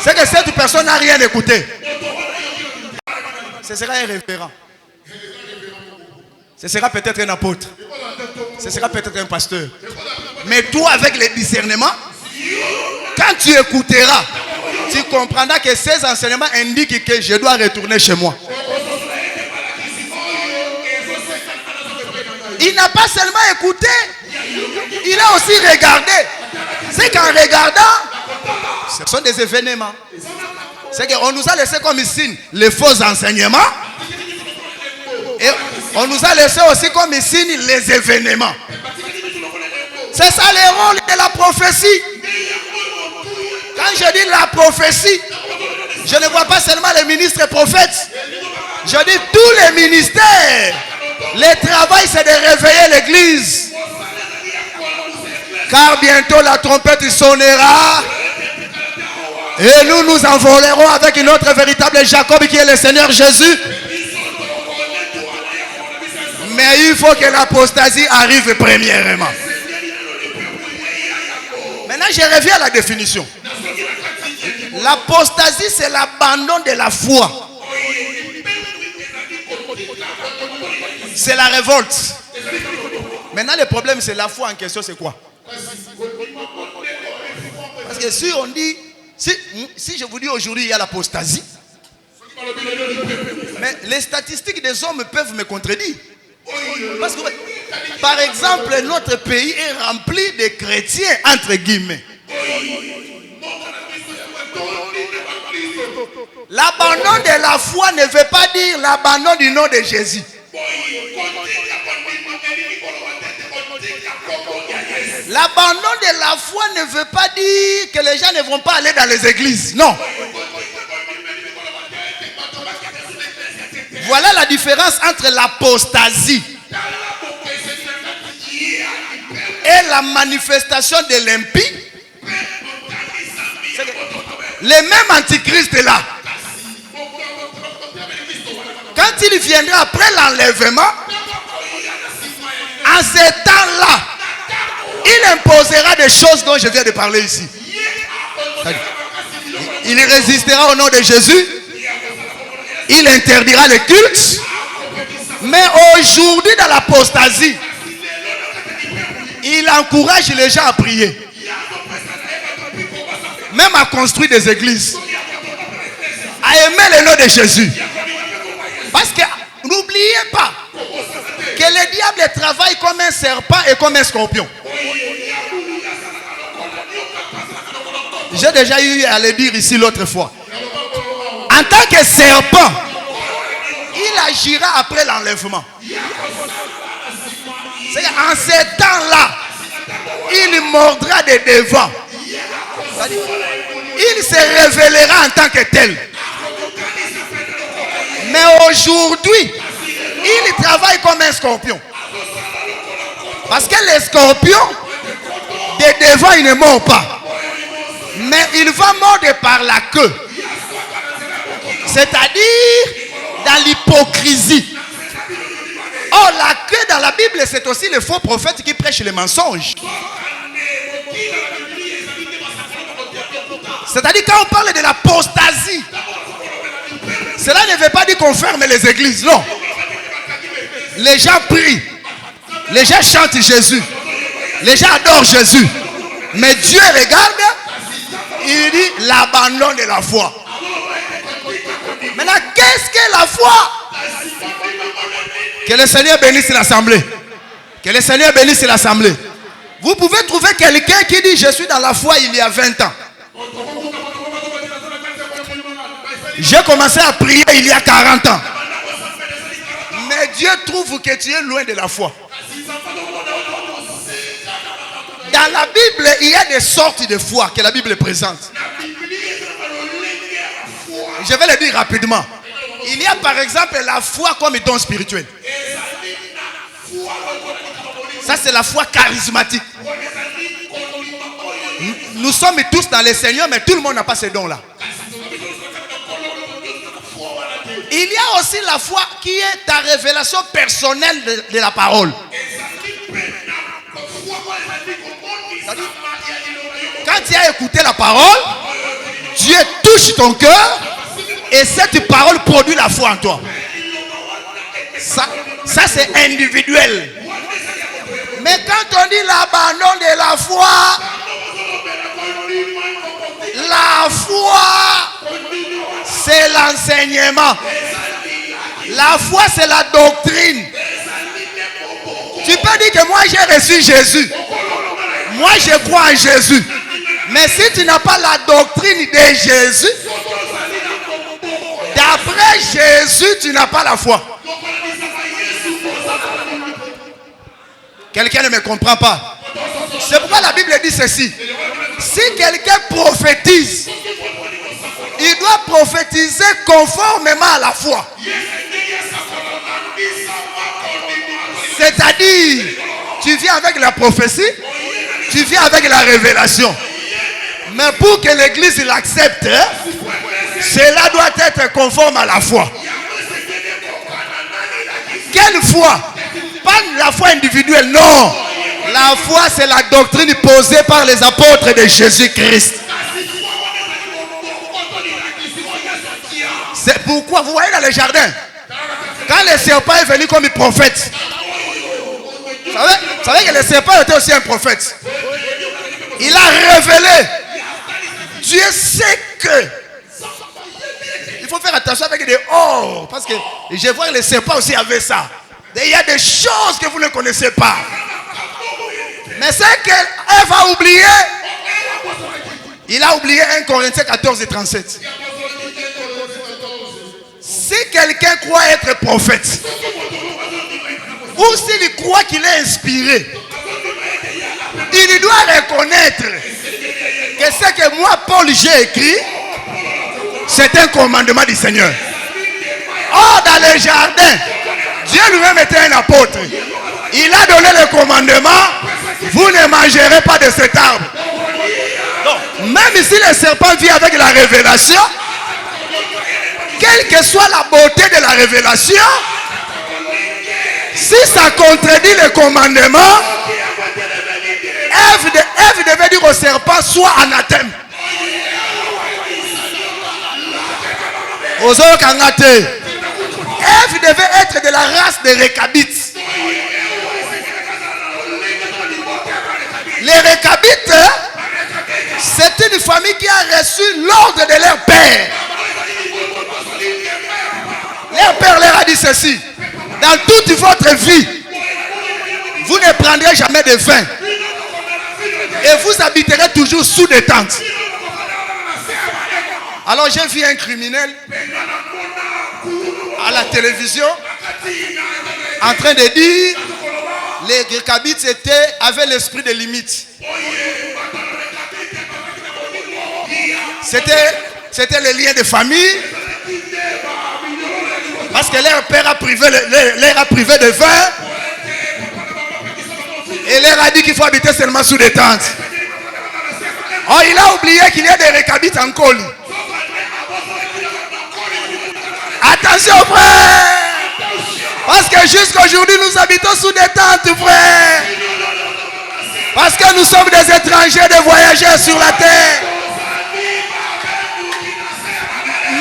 c'est que cette personne n'a rien écouté. Ce sera un révérend. Ce sera peut-être un apôtre. Ce sera peut-être un pasteur. Mais toi, avec le discernement, quand tu écouteras, tu comprendras que ces enseignements indiquent que je dois retourner chez moi. Il n'a pas seulement écouté, il a aussi regardé. C'est qu'en regardant, ce sont des événements. C'est qu'on nous a laissé comme signe les faux enseignements. Et on nous a laissé aussi comme signe les événements. C'est ça le rôle de la prophétie. Quand je dis la prophétie, je ne vois pas seulement les ministres et prophètes. Je dis tous les ministères. Le travail, c'est de réveiller l'église. Car bientôt la trompette sonnera. Et nous nous envolerons avec notre véritable Jacob qui est le Seigneur Jésus. Mais il faut que l'apostasie arrive premièrement. Maintenant, je reviens à la définition. L'apostasie, c'est l'abandon de la foi. C'est la révolte. Maintenant, le problème, c'est la foi en question, c'est quoi? Parce que si on dit, si je vous dis aujourd'hui, il y a l'apostasie, mais les statistiques des hommes peuvent me contredire. Parce que, par exemple, notre pays est rempli de chrétiens, entre guillemets. L'abandon de la foi ne veut pas dire l'abandon du nom de Jésus. L'abandon de la foi ne veut pas dire que les gens ne vont pas aller dans les églises. Non. Voilà la différence entre l'apostasie et la manifestation de l'impie. Le même antichrist est là. Quand il viendra après l'enlèvement, en ce temps-là, il imposera des choses dont je viens de parler ici. Il résistera au nom de Jésus. Il interdira les cultes. Mais aujourd'hui, dans l'apostasie, il encourage les gens à prier. Même à construire des églises. À aimer le nom de Jésus. Parce que n'oubliez pas que le diable travaille comme un serpent et comme un scorpion. J'ai déjà eu à le dire ici l'autre fois. En tant que serpent, il agira après l'enlèvement. C'est en ce temps-là, il mordra de devant. Il se révélera en tant que tel. Mais aujourd'hui, il travaille comme un scorpion. Parce que les scorpions, de devant, il ne mord pas. Mais il va mordre par la queue. C'est-à-dire dans l'hypocrisie. Or, la queue dans la Bible, c'est aussi le faux prophète qui prêche les mensonges. C'est-à-dire quand on parle de l'apostasie, cela ne veut pas dire qu'on ferme les églises, non. Les gens prient, les gens chantent Jésus, les gens adorent Jésus. Mais Dieu regarde, il dit l'abandon de la foi. Maintenant, qu'est-ce que la foi? Que le Seigneur bénisse l'assemblée. Que le Seigneur bénisse l'assemblée. Vous pouvez trouver quelqu'un qui dit je suis dans la foi il y a 20 ans. J'ai commencé à prier il y a 40 ans. Mais Dieu trouve que tu es loin de la foi. Dans la Bible, il y a des sortes de foi que la Bible présente. Je vais le dire rapidement. Il y a par exemple la foi comme don spirituel. Ça c'est la foi charismatique. Nous sommes tous dans le Seigneur, mais tout le monde n'a pas ces dons-là. Il y a aussi la foi qui est ta révélation personnelle de la parole. Quand tu as écouté la parole, Dieu touche ton cœur et cette parole produit la foi en toi. Ça c'est individuel. Mais quand on dit l'abandon de la foi, c'est l'enseignement. La foi, c'est la doctrine. Tu dire que moi j'ai reçu Jésus. Moi je crois en Jésus. Mais si tu n'as pas la doctrine de Jésus, d'après Jésus, tu n'as pas la foi. Quelqu'un ne me comprend pas. C'est pourquoi la Bible dit ceci. Si quelqu'un prophétise, il doit prophétiser conformément à la foi. C'est-à-dire, tu viens avec la prophétie, tu viens avec la révélation. Mais pour que l'église l'accepte, cela doit être conforme à la foi. Quelle foi? Pas la foi individuelle, non. La foi, c'est la doctrine posée par les apôtres de Jésus-Christ. C'est pourquoi, vous voyez dans le jardin, quand le serpent est venu comme prophète, vous savez que le serpent était aussi un prophète. Il a révélé. Dieu sait que il faut faire attention avec des or, parce que je vois que le serpent aussi avait ça. Et il y a des choses que vous ne connaissez pas. Mais c'est qu'Ève a oublié. Il a oublié 1 Corinthiens 14 et 37. Si quelqu'un croit être prophète, ou s'il croit qu'il est inspiré, il doit reconnaître que ce que moi, Paul, j'ai écrit, c'est un commandement du Seigneur. Or, dans le jardin, Dieu lui-même était un apôtre. Il a donné le commandement, vous ne mangerez pas de cet arbre. Donc, même si le serpent vient avec la révélation, quelle que soit la beauté de la révélation, si ça contredit le commandement, Ève devait dire au serpent, sois anathème. Aux autres Kangate, Ève devait être de la race des Récabites. Les Récabites, c'est une famille qui a reçu l'ordre de leur père. Leur père leur a dit ceci: dans toute votre vie, vous ne prendrez jamais de vin et vous habiterez toujours sous des tentes. Alors j'ai vu un criminel à la télévision en train de dire les Récabites avaient l'esprit de limite. C'était les liens de famille, parce que leur père a privé de vin et leur a dit qu'il faut habiter seulement sous des tentes. Oh, il a oublié qu'il y a des Récabites en Coli. Attention, frère, parce que jusqu'à aujourd'hui nous habitons sous des tentes, frère, parce que nous sommes des étrangers, des voyageurs sur la terre.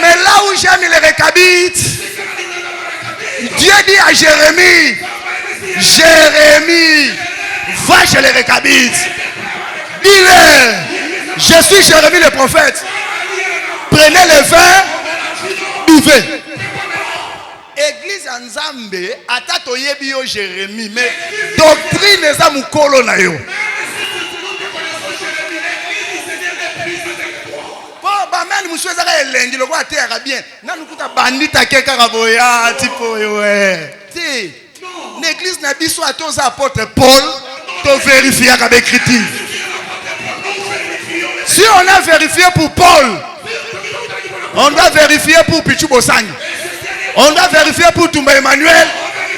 Mais là où j'ai mis les Récabites, Dieu dit à Jérémie, Jérémie, va chez les Récabites, dis-leur, je suis Jérémie le prophète, prenez le vin, buvez. Église Nzambe, atato yebi yo Jérémie, mais doctrine eza mukolo na yo. Bamani monsieur ezaka elengi loko ateyaka bien nanukuta bandita kekaka boya tipo ouais. Ti l'église na biso atoza apôtre Paul to vérifier avec l'écriture. Si on a vérifié pour Paul, on doit vérifier pour Pichu Bosangi, on doit vérifier pour Toumba Emmanuel,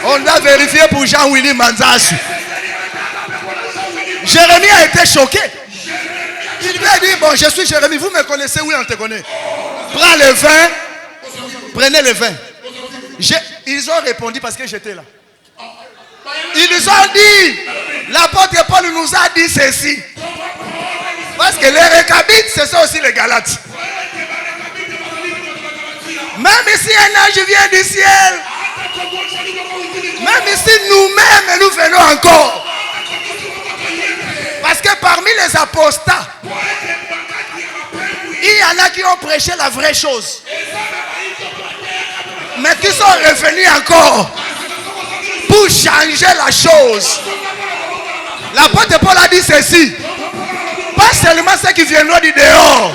on doit vérifier pour Jean-Willy Manzasu. Jérémie a été choqué. Il lui a dit, bon, je suis Jérémie, vous me connaissez, oui, on te connaît. Prends le vin, prenez le vin. Ils ont répondu parce que j'étais là. Ils nous ont dit, l'apôtre Paul nous a dit ceci. Parce que les Récabites, ce sont aussi les Galates. Même si un ange vient du ciel, même si nous-mêmes nous venons encore. Parce que parmi les apostats, il y en a qui ont prêché la vraie chose, mais qui sont revenus encore pour changer la chose. L'apôtre Paul a dit ceci. Pas seulement ceux qui viendront du dehors.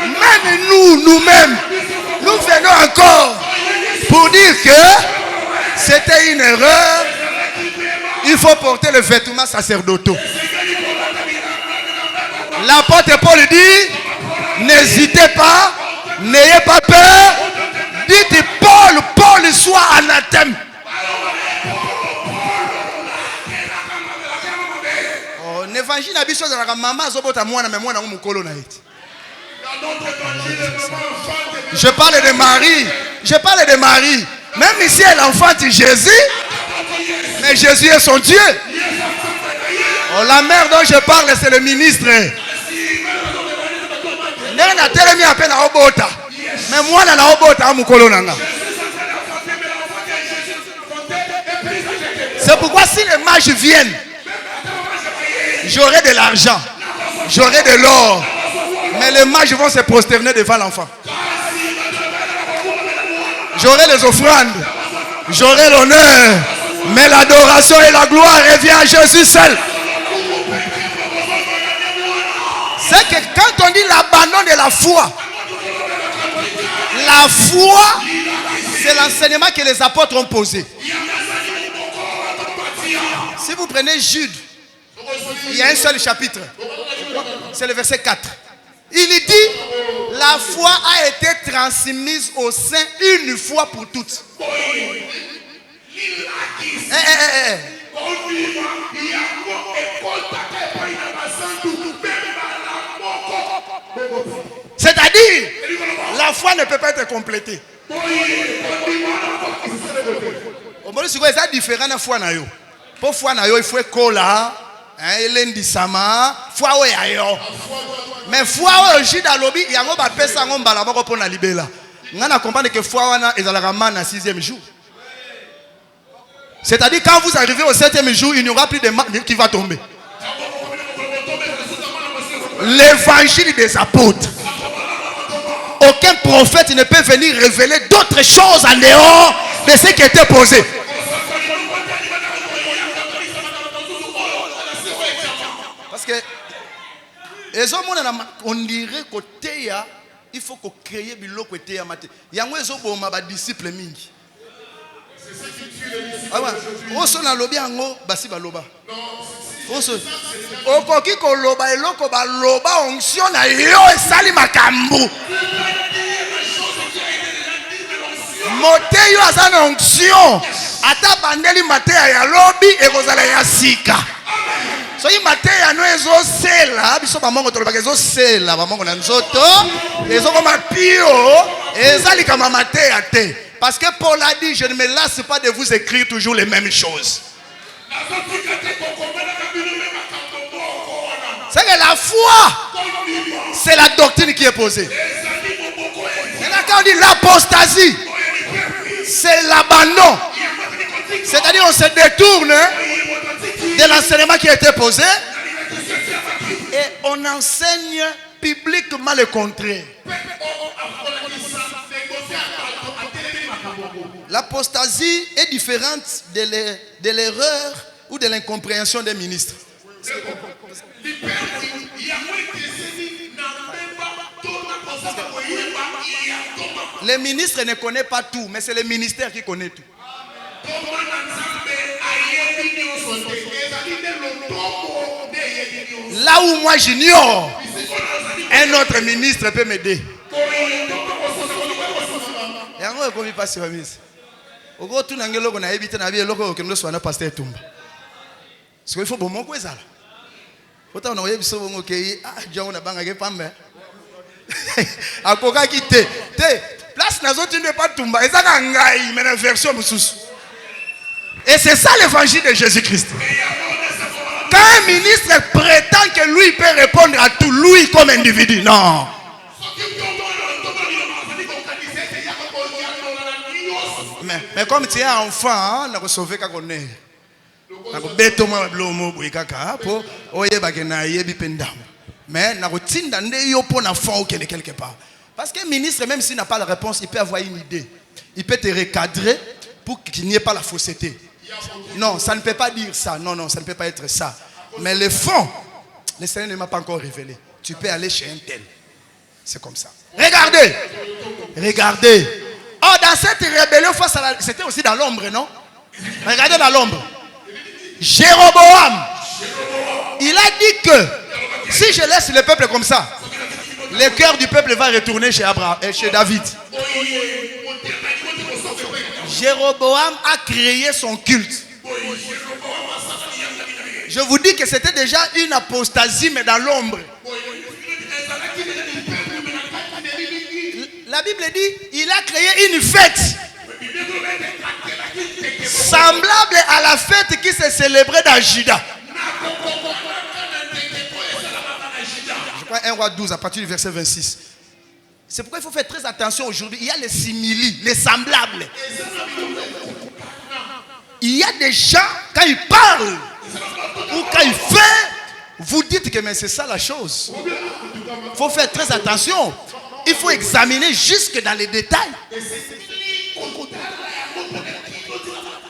Même nous-mêmes, nous venons encore pour dire que c'était une erreur. Il faut porter le vêtement sacerdotaux. L'apôtre Paul dit, n'hésitez pas, n'ayez pas peur. Dites Paul soit anathème. L'évangile a dit que maman a Je parle de Marie. Je parle de Marie. Même ici, elle enfante Jésus. Mais Jésus est son Dieu. Oh, la mère dont je parle, c'est le ministre. Mais moi, c'est pourquoi si les mages viennent, j'aurai de l'argent, j'aurai de l'or, mais les mages vont se prosterner devant l'enfant. J'aurai les offrandes, j'aurai l'honneur, mais l'adoration et la gloire revient à Jésus seul. C'est que quand on dit l'abandon de la foi, c'est l'enseignement que les apôtres ont posé. Si vous prenez Jude, il y a un seul chapitre. C'est le verset 4. Il dit, la foi a été transmise au sein une fois pour toutes. C'est-à-dire, la foi ne peut pas être complétée. C'est différent de la foi. Pour foi, il faut cola, elendisama, foi oyayo. Mais foi oyayo dans lobby, il y a un peu de sang balaboko pour la libéla. On a compris que foi est dans la ramane à 6e jour. C'est-à-dire quand vous arrivez au 7e jour, il n'y aura plus de mal qui va tomber. L'évangile des apôtres. Aucun prophète ne peut venir révéler d'autres choses en dehors de ce qui était posé. Parce que on dirait côté il faut qu'on crée bilo côté ya maté. Yango ezoboma ba disciple mingi. Ah ouais. Oso na lobi yango basi baloba. Oso. Okoki ko loba eloko ba loba onction na yo esali makambu. Moté yo azana onction. Ata bandeli maté ya lobi ekozala ya sika. So il maté ya no ezo sela biso ba mongo tolobaka ezo sela ba mongo na nzoto ezo koma pio ezali kama maté ya te. Parce que Paul a dit, je ne me lasse pas de vous écrire toujours les mêmes choses. C'est que la foi, c'est la doctrine qui est posée. Et là, quand on dit l'apostasie, c'est l'abandon. C'est-à-dire on se détourne de l'enseignement qui a été posé et on enseigne publiquement le contraire. L'apostasie est différente de l'erreur ou de l'incompréhension des ministres. Les ministres ne connaissent pas tout, mais c'est le ministère qui connaît tout. Là où moi j'ignore, un autre ministre peut m'aider. Et en gros, il passe sur la mise. Au gros, tout le monde a évité de faire que nous soyons pasteur Tumba. Parce qu'il faut que nous soyons là. Il faut que nous soyons là. Ah, John, on a bangé pas mal. À quoi quitter? Place n'a autre n'est pas Tumba. Et ça a une version de sous. Et c'est ça l'évangile de Jésus-Christ. Quand un ministre prétend que lui peut répondre à tout, lui comme individu, non. Mais comme tu es enfant, on a sauvé quand on est. Mais on a quelque part. Parce qu'un ministre, même s'il n'a pas la réponse, il peut avoir une idée. Il peut te recadrer pour qu'il n'y ait pas la fausseté. Non, ça ne peut pas dire ça. Non, non, ça ne peut pas être ça. Mais le fond, le Seigneur ne m'a pas encore révélé. Tu peux aller chez un tel. C'est comme ça. Regardez. Regardez. Oh, dans cette rébellion face à la... C'était aussi dans l'ombre, non? Regardez dans l'ombre. Jéroboam. Il a dit que si je laisse le peuple comme ça, le cœur du peuple va retourner chez David. Jéroboam a créé son culte. Je vous dis que c'était déjà une apostasie, mais dans l'ombre. La Bible dit, il a créé une fête semblable à la fête qui se célébrait dans Juda. Je crois 1 Roi 12 à partir du verset 26. C'est pourquoi il faut faire très attention aujourd'hui. Il y a les simili, les semblables. Il y a des gens, quand ils parlent ou quand ils font, vous dites que mais c'est ça la chose. Il faut faire très attention. Il faut examiner jusque dans les détails.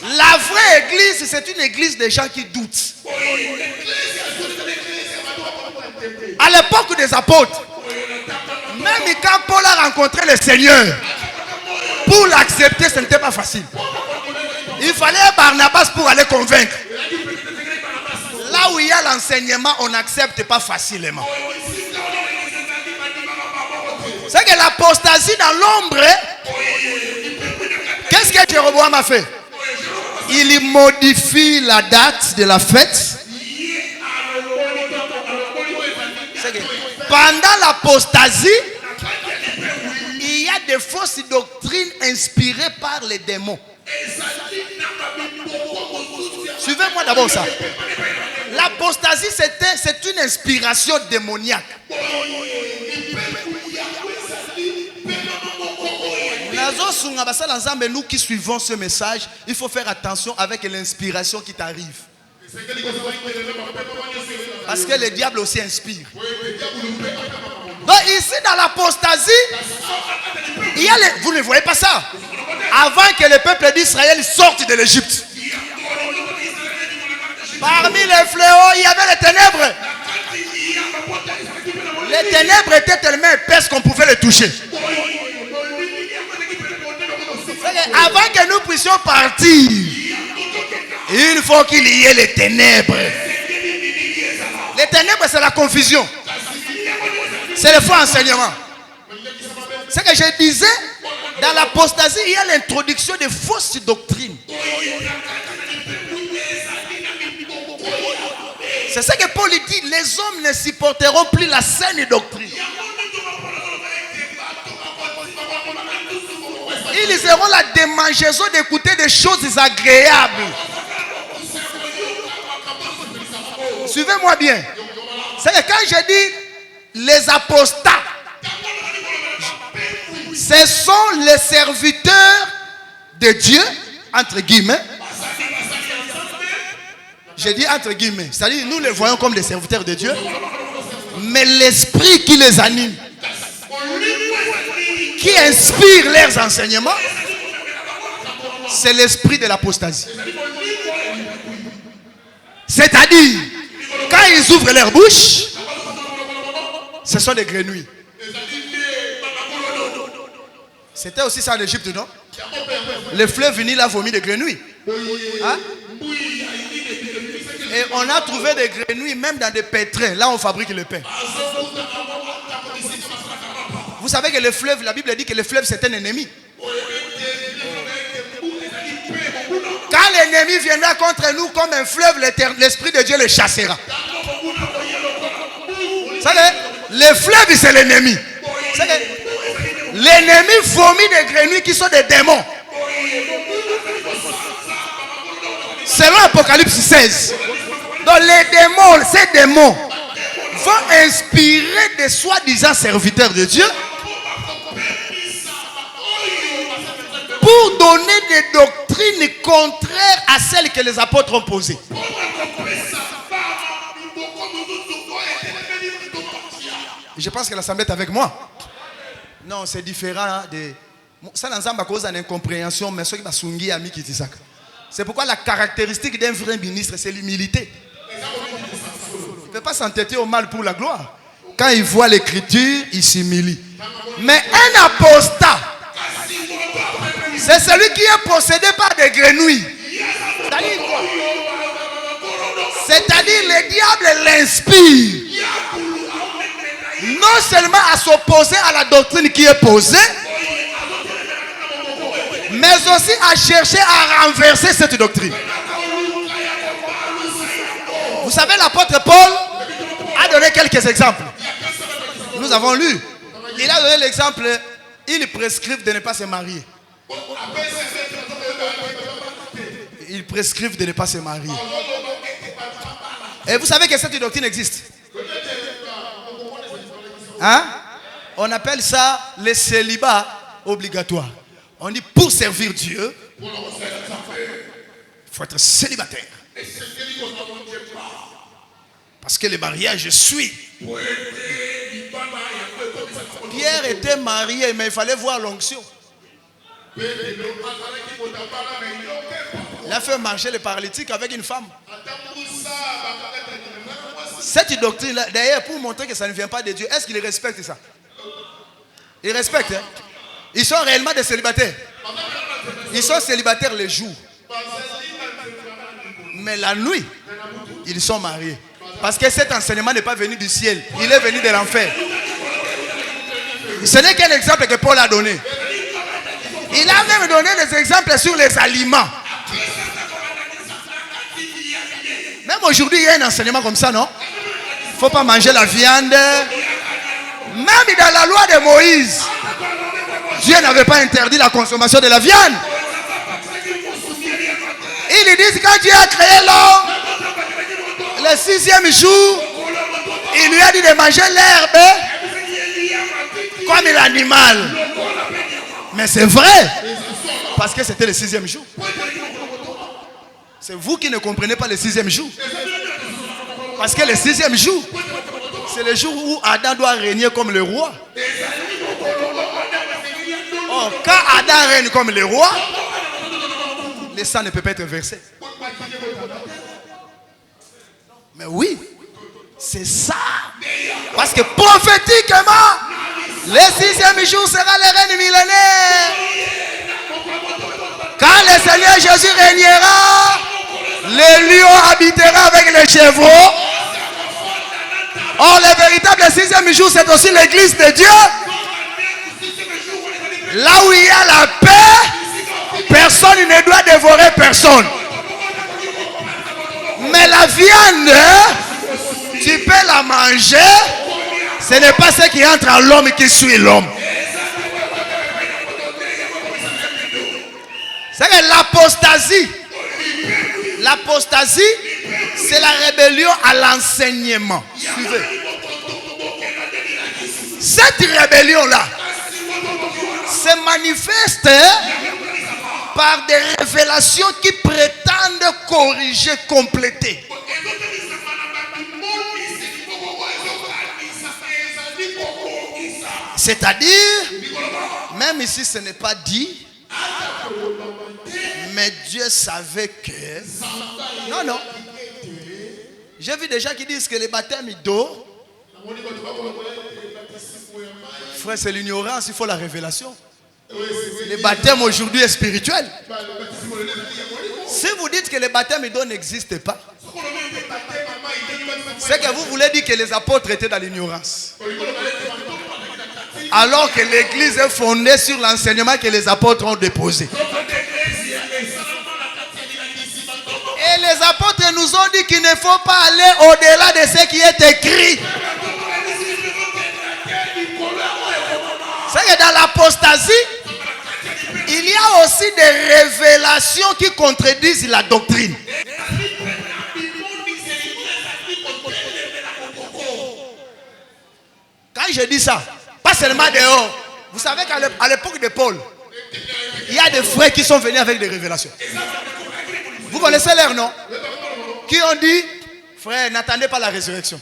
La vraie église, c'est une église des gens qui doutent. À l'époque des apôtres, même quand Paul a rencontré le Seigneur, pour l'accepter, ce n'était pas facile. Il fallait Barnabas pour aller convaincre. Là où il y a l'enseignement, on n'accepte pas facilement. C'est que l'apostasie dans l'ombre, qu'est-ce que Jéroboam a fait? Il modifie la date de la fête. Pendant l'apostasie, il y a des fausses doctrines inspirées par les démons. Suivez-moi d'abord ça. L'apostasie, c'est une inspiration démoniaque. Nous qui suivons ce message, il faut faire attention avec l'inspiration qui t'arrive. Parce que le diable aussi inspire. Donc ici dans l'apostasie, vous ne voyez pas ça. Avant que le peuple d'Israël sorte de l'Égypte, parmi les fléaux, il y avait les ténèbres. Les ténèbres étaient tellement épaisses qu'on pouvait les toucher. Avant que nous puissions partir, il faut qu'il y ait les ténèbres. Les ténèbres, c'est la confusion. C'est le faux enseignement. Ce que je disais, dans l'apostasie, il y a l'introduction de fausses doctrines. C'est ce que Paul dit, les hommes ne supporteront plus la saine doctrine. Ils auront la démangeaison d'écouter des choses agréables. Suivez-moi bien. C'est que quand je dis les apostats, ce sont les serviteurs de Dieu, entre guillemets. Je dis entre guillemets. C'est-à-dire, nous les voyons comme des serviteurs de Dieu. Mais l'esprit qui les anime, qui inspire leurs enseignements, c'est l'esprit de l'apostasie. C'est-à-dire, quand ils ouvrent leur bouche, ce sont des grenouilles. C'était aussi ça en Égypte, non? Le fleuve Nil a vomi des grenouilles. Hein? Et on a trouvé des grenouilles même dans des pétrins. Là, on fabrique le pain. Vous savez que le fleuve, la Bible dit que le fleuve, c'est un ennemi. Quand l'ennemi viendra contre nous comme un fleuve, l'Esprit de Dieu le chassera. Vous savez, le fleuve, c'est l'ennemi. L'ennemi vomit des grenouilles qui sont des démons. Selon Apocalypse 16. Donc les démons, ces démons vont inspirer des soi-disant serviteurs de Dieu pour donner des doctrines contraires à celles que les apôtres ont posées. Je pense que l'assemblée est avec moi. Non, c'est différent de... Ça, l'ensemble, à cause d'une incompréhension, mais ceux qui sont sungi, amis qui disent ça. C'est pourquoi la caractéristique d'un vrai ministre, c'est l'humilité. Il ne peut pas s'entêter au mal pour la gloire. Quand il voit l'écriture, il s'humilie. Mais un apostat, c'est celui qui est possédé par des grenouilles. C'est-à-dire quoi? C'est-à-dire le diable l'inspire. Non seulement à s'opposer à la doctrine qui est posée, mais aussi à chercher à renverser cette doctrine. Vous savez, l'apôtre Paul a donné quelques exemples. Nous avons lu. Il a donné l'exemple, il prescrivent de ne pas se marier. Ils prescrivent de ne pas se marier. Et vous savez que cette doctrine existe. Hein? On appelle ça le célibat obligatoire. On dit pour servir Dieu, il faut être célibataire. Parce que le mariage suit. Pierre était marié, mais il fallait voir l'onction. Il a fait marcher le paralytique avec une femme. Cette doctrine-là, d'ailleurs, pour montrer que ça ne vient pas de Dieu, est-ce qu'ils respectent ça? Ils respectent. Hein? Ils sont réellement des célibataires. Ils sont célibataires les jours. Mais la nuit, ils sont mariés. Parce que cet enseignement n'est pas venu du ciel. Il est venu de l'enfer. Ce n'est qu'un exemple que Paul a donné. Il a même donné des exemples sur les aliments. Même aujourd'hui, il y a un enseignement comme ça, non? Il ne faut pas manger la viande. Même dans la loi de Moïse, Dieu n'avait pas interdit la consommation de la viande. Ils disent quand Dieu a créé l'homme, le 6e jour, il lui a dit de manger l'herbe comme l'animal. Mais c'est vrai, parce que c'était le 6e jour. C'est vous qui ne comprenez pas le 6e jour. Parce que le 6e jour, c'est le jour où Adam doit régner comme le roi. Or, quand Adam règne comme le roi, le sang ne peut pas être versé. Mais oui, c'est ça. Parce que prophétiquement, le 6e jour sera le règne millénaire. Quand le Seigneur Jésus régnera, le lion habitera avec les chevreaux. Or, le véritable 6e jour, c'est aussi l'église de Dieu. Là où il y a la paix, personne ne doit dévorer personne. Mais la viande, tu peux la manger. Ce n'est pas ce qui entre en l'homme qui suit l'homme. C'est que l'apostasie, c'est la rébellion à l'enseignement. Suivez. Cette rébellion-là se manifeste par des révélations qui prétendent corriger, compléter. C'est-à-dire, même ici ce n'est pas dit, mais Dieu savait que... Non. J'ai vu des gens qui disent que les baptêmes d'eau, frère, c'est l'ignorance, il faut la révélation. Le baptême aujourd'hui est spirituel. Si vous dites que le baptême d'eau n'existe pas, c'est que vous voulez dire que les apôtres étaient dans l'ignorance. Alors que l'église est fondée sur l'enseignement que les apôtres ont déposé. Et les apôtres nous ont dit qu'il ne faut pas aller au-delà de ce qui est écrit. C'est que dans l'apostasie, il y a aussi des révélations qui contredisent la doctrine. Quand je dis ça, pas seulement dehors. Vous savez qu'à l'époque de Paul, il y a des frères qui sont venus avec des révélations. Vous connaissez leur nom? Qui ont dit, frère, n'attendez pas la résurrection.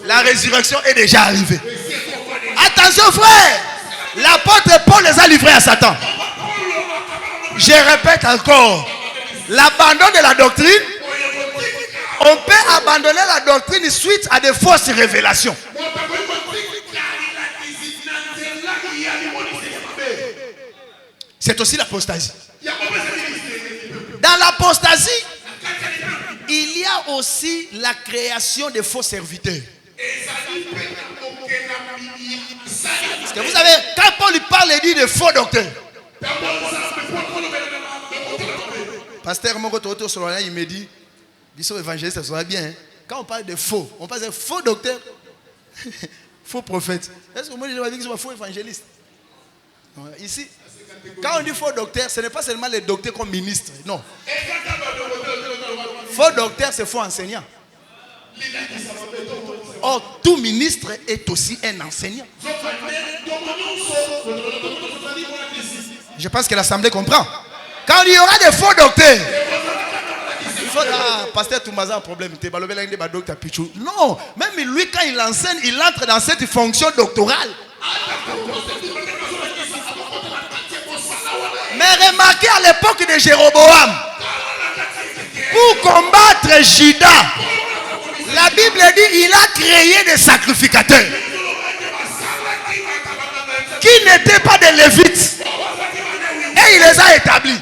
La résurrection est déjà arrivée. Attention frère, l'apôtre Paul les a livrés à Satan. Je répète encore. L'abandon de la doctrine. On peut abandonner la doctrine suite à des fausses révélations. C'est aussi l'apostasie. Dans l'apostasie, il y a aussi la création de faux serviteurs. Parce que vous savez, quand Paul lui parle, il dit de faux docteurs. Pasteur Mokoto, il me dit, Bissot évangéliste, ça sera bien. Hein? Quand on parle de faux, on parle de faux docteur, faux prophète. Est-ce que moi, je dis que c'est un faux évangéliste? Ici, quand on dit faux docteur, ce n'est pas seulement les docteurs comme ministres. Non. Faux docteur, c'est faux enseignant. Or, tout ministre est aussi un enseignant. Je pense que l'Assemblée comprend. Quand il y aura des faux docteurs, il faut... Ah, pasteur Toumaza a un problème. Non, même lui, quand il enseigne, il entre dans cette fonction doctorale. Mais remarquez à l'époque de Jéroboam, pour combattre Juda, la Bible dit il a créé des sacrificateurs qui n'étaient pas des Lévites et il les a établis.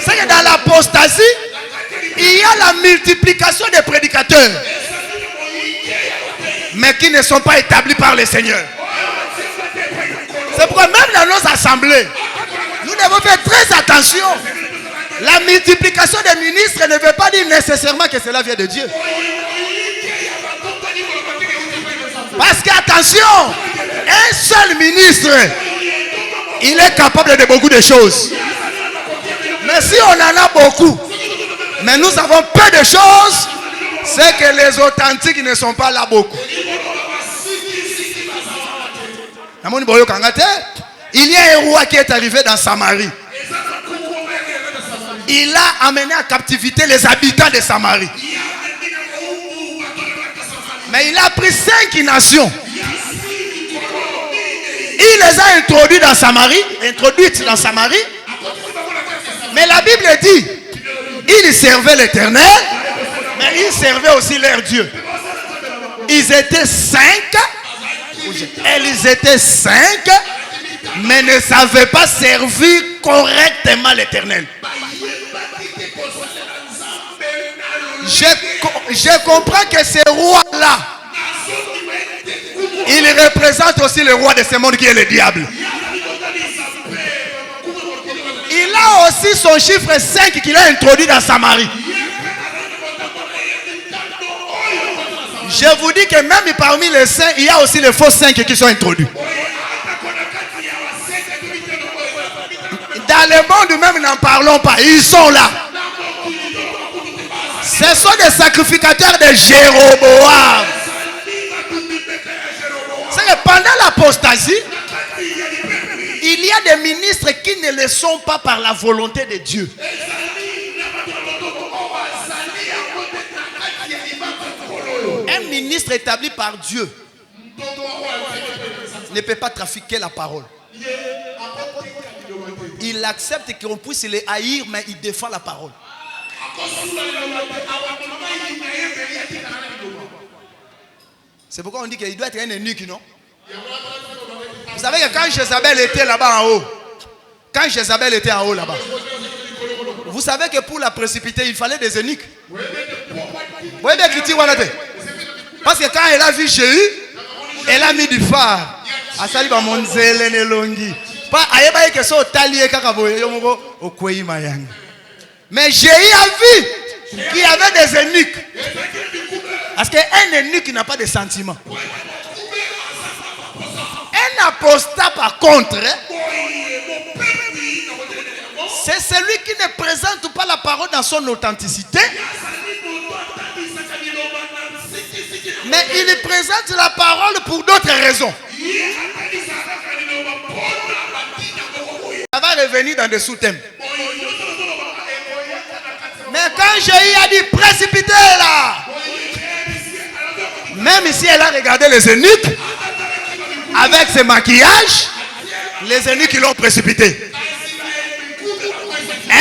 C'est que dans l'apostasie, il y a la multiplication des prédicateurs, mais qui ne sont pas établis par le Seigneur. C'est pourquoi même dans nos assemblées, nous devons faire très attention. La multiplication des ministres ne veut pas dire nécessairement que cela vient de Dieu. Parce qu'attention, un seul ministre, il est capable de beaucoup de choses. Mais si on en a beaucoup, mais nous avons peu de choses, c'est que les authentiques ne sont pas là beaucoup. Il y a un roi qui est arrivé dans Samarie. Il a amené à captivité les habitants de Samarie. Mais il a pris 5 nations. Il les a introduites dans Samarie. Mais la Bible dit, ils servaient l'Éternel, mais ils servaient aussi leur Dieu. Ils étaient 5, mais ne savaient pas servir correctement l'Éternel. Je comprends que ces rois-là, ils représentent aussi le roi de ce monde qui est le diable. Il a aussi son chiffre 5 qu'il a introduit dans Samarie. Je vous dis que même parmi les saints, il y a aussi les faux 5 qui sont introduits. Dans le monde même, n'en parlons pas. Ils sont là. Ce sont des sacrificateurs de Jéroboam. C'est que pendant l'apostasie, il y a des ministres qui ne le sont pas par la volonté de Dieu. Un ministre établi par Dieu ne peut pas trafiquer la parole. Il accepte qu'on puisse les haïr, mais il défend la parole. C'est pourquoi on dit qu'il doit être un eunuque, non? Vous savez que quand Jézabel était là-bas en haut, là-bas, vous savez que pour la précipiter, il fallait des eunuques. Vous voyez bien qu'il dit, parce que quand elle a vu Jéhu, elle a mis du phare. Mais Jéhu a vu qu'il y avait des eunuques. Parce qu'un eunuque n'a pas de sentiments. Un apostat par contre, c'est celui qui ne présente pas la parole dans son authenticité, mais il présente la parole pour d'autres raisons. Ça va revenir dans des sous-thèmes. Mais quand Jéhu a dit précipitez là, même si elle a regardé les eunuques avec ses maquillages, les eunuques l'ont précipité.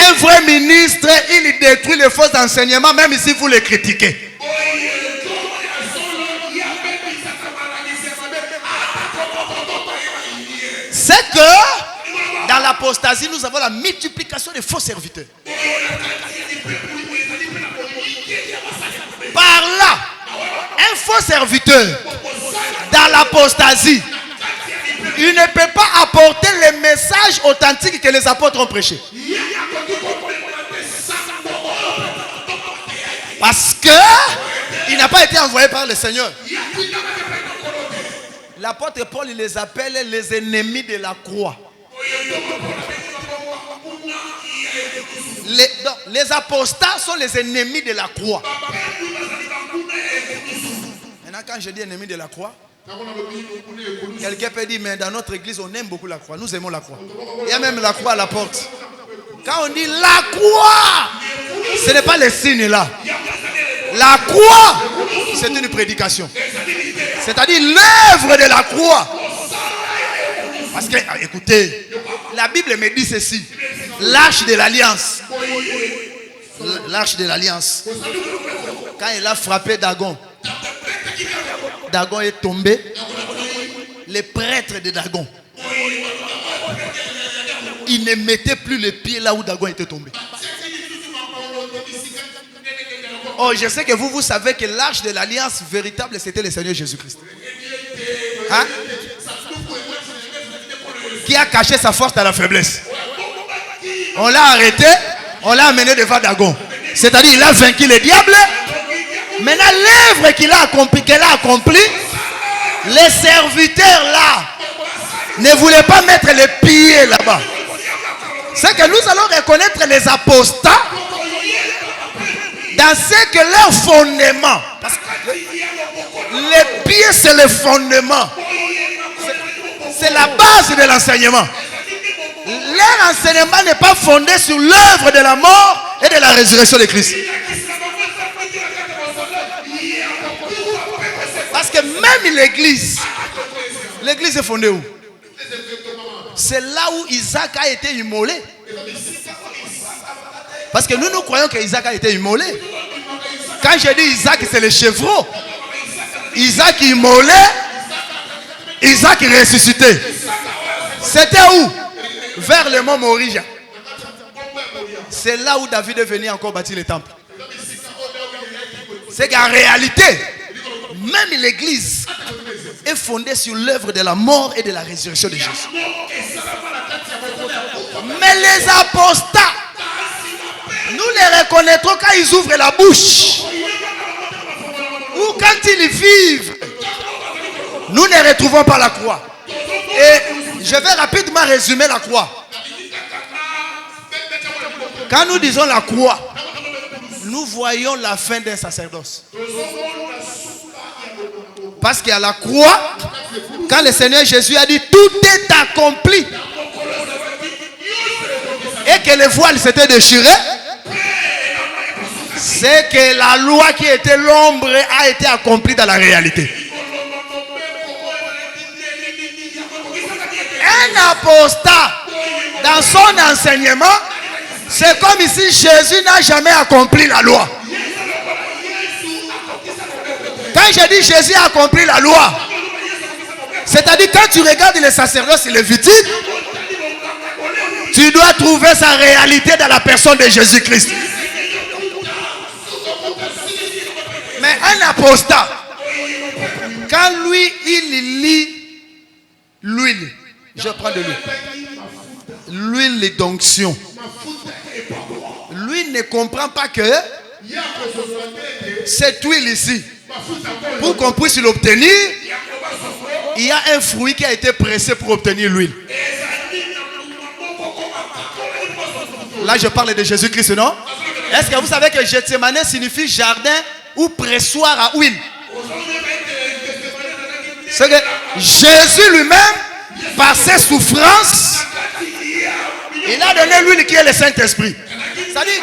un vrai ministre, il détruit les faux enseignements, même si vous les critiquez. C'est que dans l'apostasie, nous avons la multiplication des faux serviteurs. Par là, un faux serviteur dans l'apostasie, il ne peut pas apporter les messages authentiques que les apôtres ont prêchés. Parce qu'il n'a pas été envoyé par le Seigneur. L'apôtre Paul, il les appelle les ennemis de la croix. Les apostats sont les ennemis de la croix. Maintenant, quand je dis ennemis de la croix, quelqu'un peut dire, mais dans notre église, on aime beaucoup la croix. Nous aimons la croix. Il y a même la croix à la porte. Quand on dit la croix, ce n'est pas les signes là. La croix, c'est une prédication. C'est-à-dire l'œuvre de la croix. Parce que, écoutez, la Bible me dit ceci. L'arche de l'alliance. L'arche de l'alliance. Quand il a frappé Dagon, Dagon est tombé. Les prêtres de Dagon, ils ne mettaient plus les pieds là où Dagon était tombé. Oh, je sais que vous savez que l'arche de l'alliance véritable, c'était le Seigneur Jésus-Christ. Hein? Qui a caché sa force dans la faiblesse. On l'a arrêté, on l'a amené devant Dagon. C'est-à-dire, il a vaincu le diable. Maintenant, l'œuvre qu'elle a accomplie, les serviteurs là ne voulaient pas mettre les pieds là-bas. C'est que nous allons reconnaître les apostats dans ce que leur fondement. Parce que les pieds, c'est le fondement. C'est la base de l'enseignement. Leur enseignement n'est pas fondé sur l'œuvre de la mort et de la résurrection de Christ. Parce que même l'église est fondée où? C'est là où Isaac a été immolé. Parce que nous croyons que Isaac a été immolé. Quand je dis Isaac, c'est le chevreau. Isaac immolé, Isaac ressuscité. C'était où? Vers le mont Morija. C'est là où David est venu encore bâtir le temple. C'est qu'en réalité, même l'église est fondée sur l'œuvre de la mort et de la résurrection de Jésus. Mais les apostats, nous les reconnaîtrons quand ils ouvrent la bouche. Ou quand ils vivent. Nous ne retrouvons pas la croix. Et je vais rapidement résumer la croix. Quand nous disons la croix, nous voyons la fin d'un sacerdoce. Parce qu'à la croix, quand le Seigneur Jésus a dit tout est accompli, et que le voile s'était déchiré, c'est que la loi qui était l'ombre a été accomplie dans la réalité. Un apostat, dans son enseignement, c'est comme si Jésus n'a jamais accompli la loi. Quand je dis Jésus a accompli la loi, c'est-à-dire quand tu regardes les sacerdoces lévitiques, tu dois trouver sa réalité dans la personne de Jésus-Christ. Mais un apostat, quand lui, il lit l'huile, je prends de l'huile d'onction, lui ne comprend pas que cette huile ici, pour qu'on puisse l'obtenir, il y a un fruit qui a été pressé pour obtenir l'huile. Là, je parle de Jésus-Christ, non? Est-ce que vous savez que Gethsemane signifie jardin ou pressoir à huile? C'est que Jésus lui-même, par ses souffrances, il a donné l'huile qui est le Saint-Esprit. C'est-à-dire,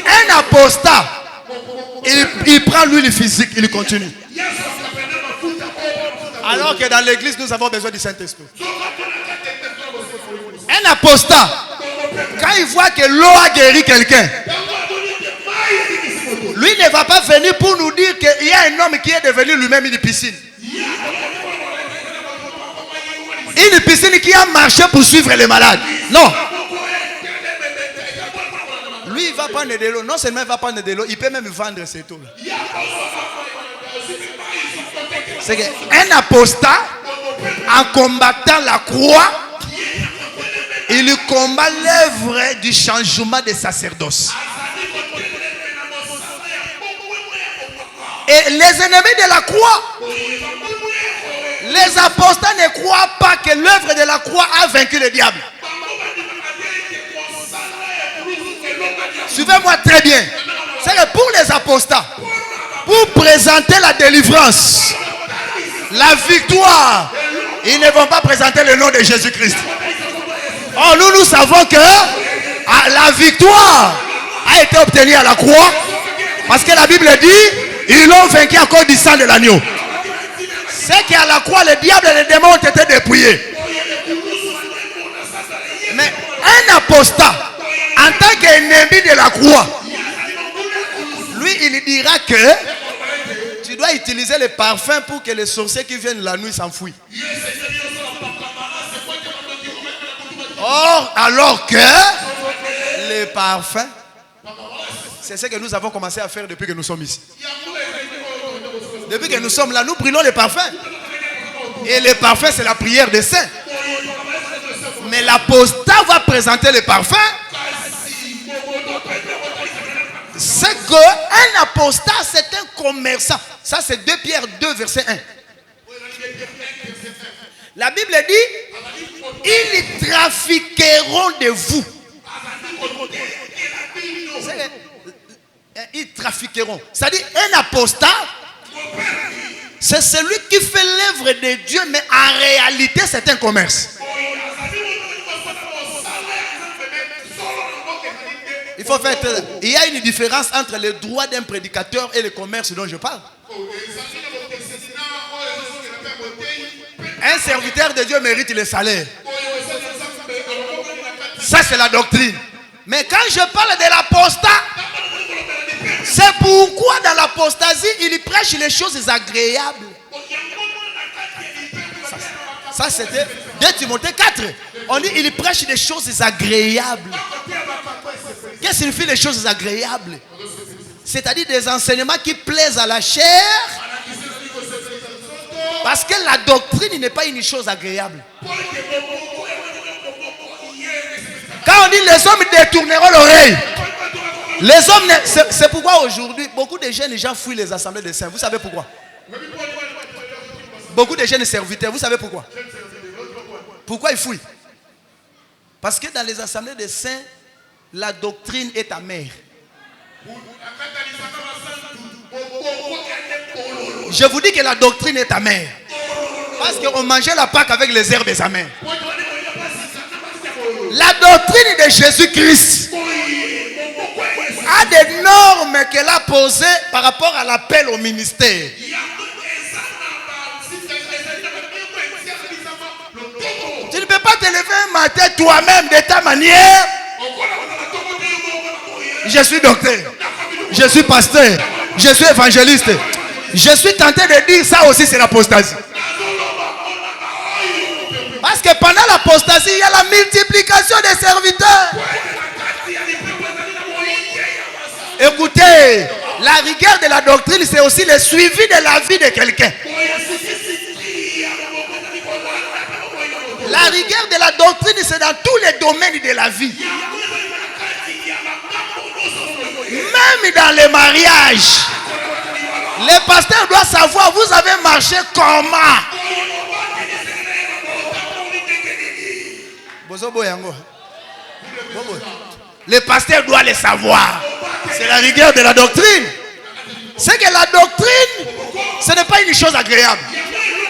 un apostat, il prend l'huile physique, il continue. Alors que dans l'église, nous avons besoin du Saint-Esprit. Un apostat, Quand il voit que l'eau a guéri quelqu'un, lui ne va pas venir pour nous dire qu'il y a un homme qui est devenu lui-même une piscine. Une piscine qui a marché pour suivre les malades. Non. Lui, il va prendre de l'eau. Non seulement il va prendre de l'eau, il peut même vendre cette eau. C'est qu'un apostat, en combattant la croix, il combat l'œuvre du changement des sacerdoces. Et les ennemis de la croix, les apostats ne croient pas que l'œuvre de la croix a vaincu le diable. Suivez-moi très bien. C'est que pour les apostats, pour présenter la délivrance, la victoire, ils ne vont pas présenter le nom de Jésus-Christ. Or, nous savons que la victoire a été obtenue à la croix, parce que la Bible dit, ils l'ont vaincu à cause du sang de l'agneau. C'est qu'à la croix, le diable et les démons ont été dépouillés. Mais un apostat, en tant qu'ennemi de la croix, lui, il dira que tu dois utiliser le parfum pour que les sorciers qui viennent la nuit s'enfuient. Or, alors que les parfums, c'est ce que nous avons commencé à faire depuis que nous sommes ici. Depuis que nous sommes là, nous brûlons les parfums. Et les parfums, c'est la prière des saints. Mais l'apostat va présenter les parfums. C'est qu'un apostat, c'est un commerçant. Ça, c'est 2 Pierre 2, verset 1. La Bible dit, ils trafiqueront de vous. Ils trafiqueront. C'est-à-dire, un apostat, c'est celui qui fait l'œuvre de Dieu, mais en réalité, c'est un commerce. Il faut faire. Il y a une différence entre le droit d'un prédicateur et le commerce dont je parle. Un serviteur de Dieu mérite le salaire. Ça, c'est la doctrine. Mais quand je parle de l'apostat, c'est pourquoi dans l'apostasie, il prêche les choses agréables. Ça c'était 2 Timothée 4. On dit il prêche des choses agréables. Qu'est-ce que signifie les choses agréables? C'est-à-dire des enseignements qui plaisent à la chair. Parce que la doctrine n'est pas une chose agréable. Quand on dit les hommes détourneront l'oreille, les hommes, c'est pourquoi aujourd'hui, beaucoup de jeunes gens fuient les assemblées des saints. Vous savez pourquoi? Beaucoup de jeunes serviteurs, vous savez pourquoi? Pourquoi ils fuient? Parce que dans les assemblées des saints, la doctrine est amère. Je vous dis que la doctrine est amère. Parce qu'on mangeait la Pâque avec les herbes amères. La doctrine de Jésus-Christ a des normes qu'elle a posées par rapport à l'appel au ministère. Tu ne peux pas te lever un matin toi-même de ta manière. Je suis docteur, je suis pasteur, je suis évangéliste. Je suis tenté de dire ça aussi, c'est l'apostasie. Parce que pendant l'apostasie, il y a la multiplication des serviteurs. Écoutez, la rigueur de la doctrine, c'est aussi le suivi de la vie de quelqu'un. La rigueur de la doctrine, c'est dans tous les domaines de la vie. Même dans les mariages. Les pasteurs doivent savoir, vous avez marché comment. Les pasteurs doivent le savoir. C'est la rigueur de la doctrine. C'est que la doctrine, ce n'est pas une chose agréable.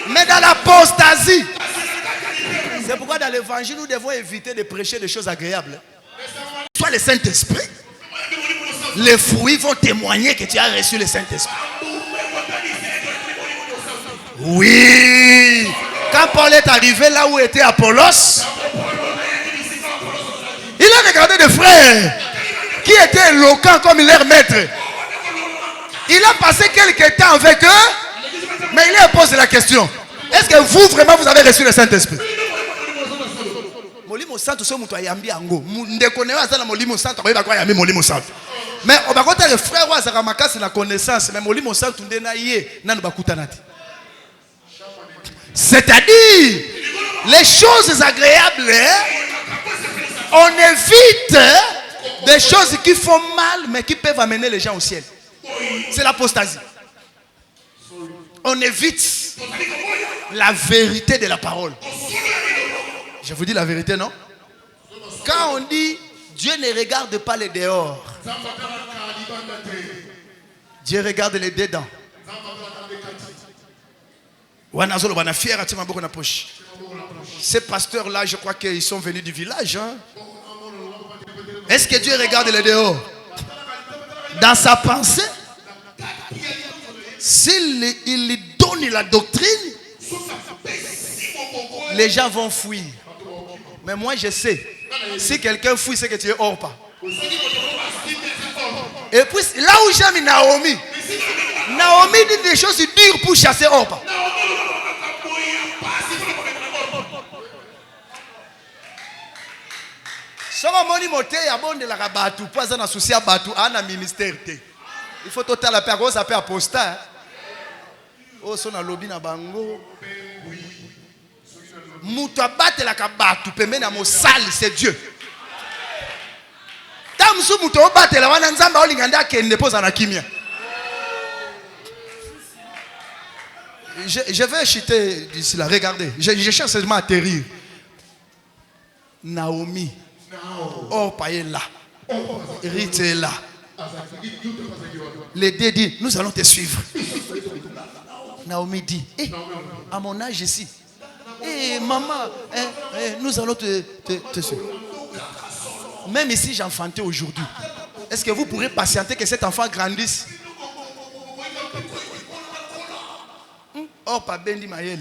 Mais dans l'apostasie, c'est pourquoi dans l'évangile, nous devons éviter de prêcher des choses agréables. Soit le Saint-Esprit, les fruits vont témoigner que tu as reçu le Saint-Esprit. Oui. Quand Paul est arrivé là où était Apollos, Il a regardé des frères qui étaient éloquents comme leur maître. Il a passé quelques temps avec eux, mais il leur pose la question. Est-ce que vous, vraiment, vous avez reçu le Saint-Esprit? Molimo Santo, c'est mon yambi ango. Ndekone wa zana molimo Santo, ko yeba yambi molimo Santo. Mais on va côté les frères wa zaka makasi la connaissance, mais molimo Santo ndena yé nanu bakutana ti. C'est-à-dire les choses agréables, on évite des choses qui font mal mais qui peuvent amener les gens au ciel. C'est l'apostasie. On évite la vérité de la parole. Je vous dis la vérité, non? Quand on dit Dieu ne regarde pas les dehors, Dieu regarde les dedans. Ces pasteurs-là, je crois qu'ils sont venus du village. Hein? Est-ce que Dieu regarde les dehors? Dans sa pensée, s'il lui donne la doctrine, les gens vont fuir. Mais moi je sais, si quelqu'un fuit, c'est que tu es hors pas. Et puis là où j'ai mis Naomi, Naomi dit des choses dures pour chasser hors pas. Il faut total la paix, ça peut apostat. Oh, son lobby na bango. Mouta batte la kabatu, pembe na mosali, c'est Dieu. Tamsu mouta batte la wana nzamba olinganda kende posa na kimia. Je vais chuter d'ici là, regardez. Je cherche seulement à atterrir. Naomi. Orpa est là. Ruth est là. Les deux disent, nous allons te suivre. Naomi dit, à mon âge ici, maman, nous allons te suivre. Même ici, j'enfantais aujourd'hui. Est-ce que vous pourrez patienter que cet enfant grandisse? Oh, pas bendi maïel.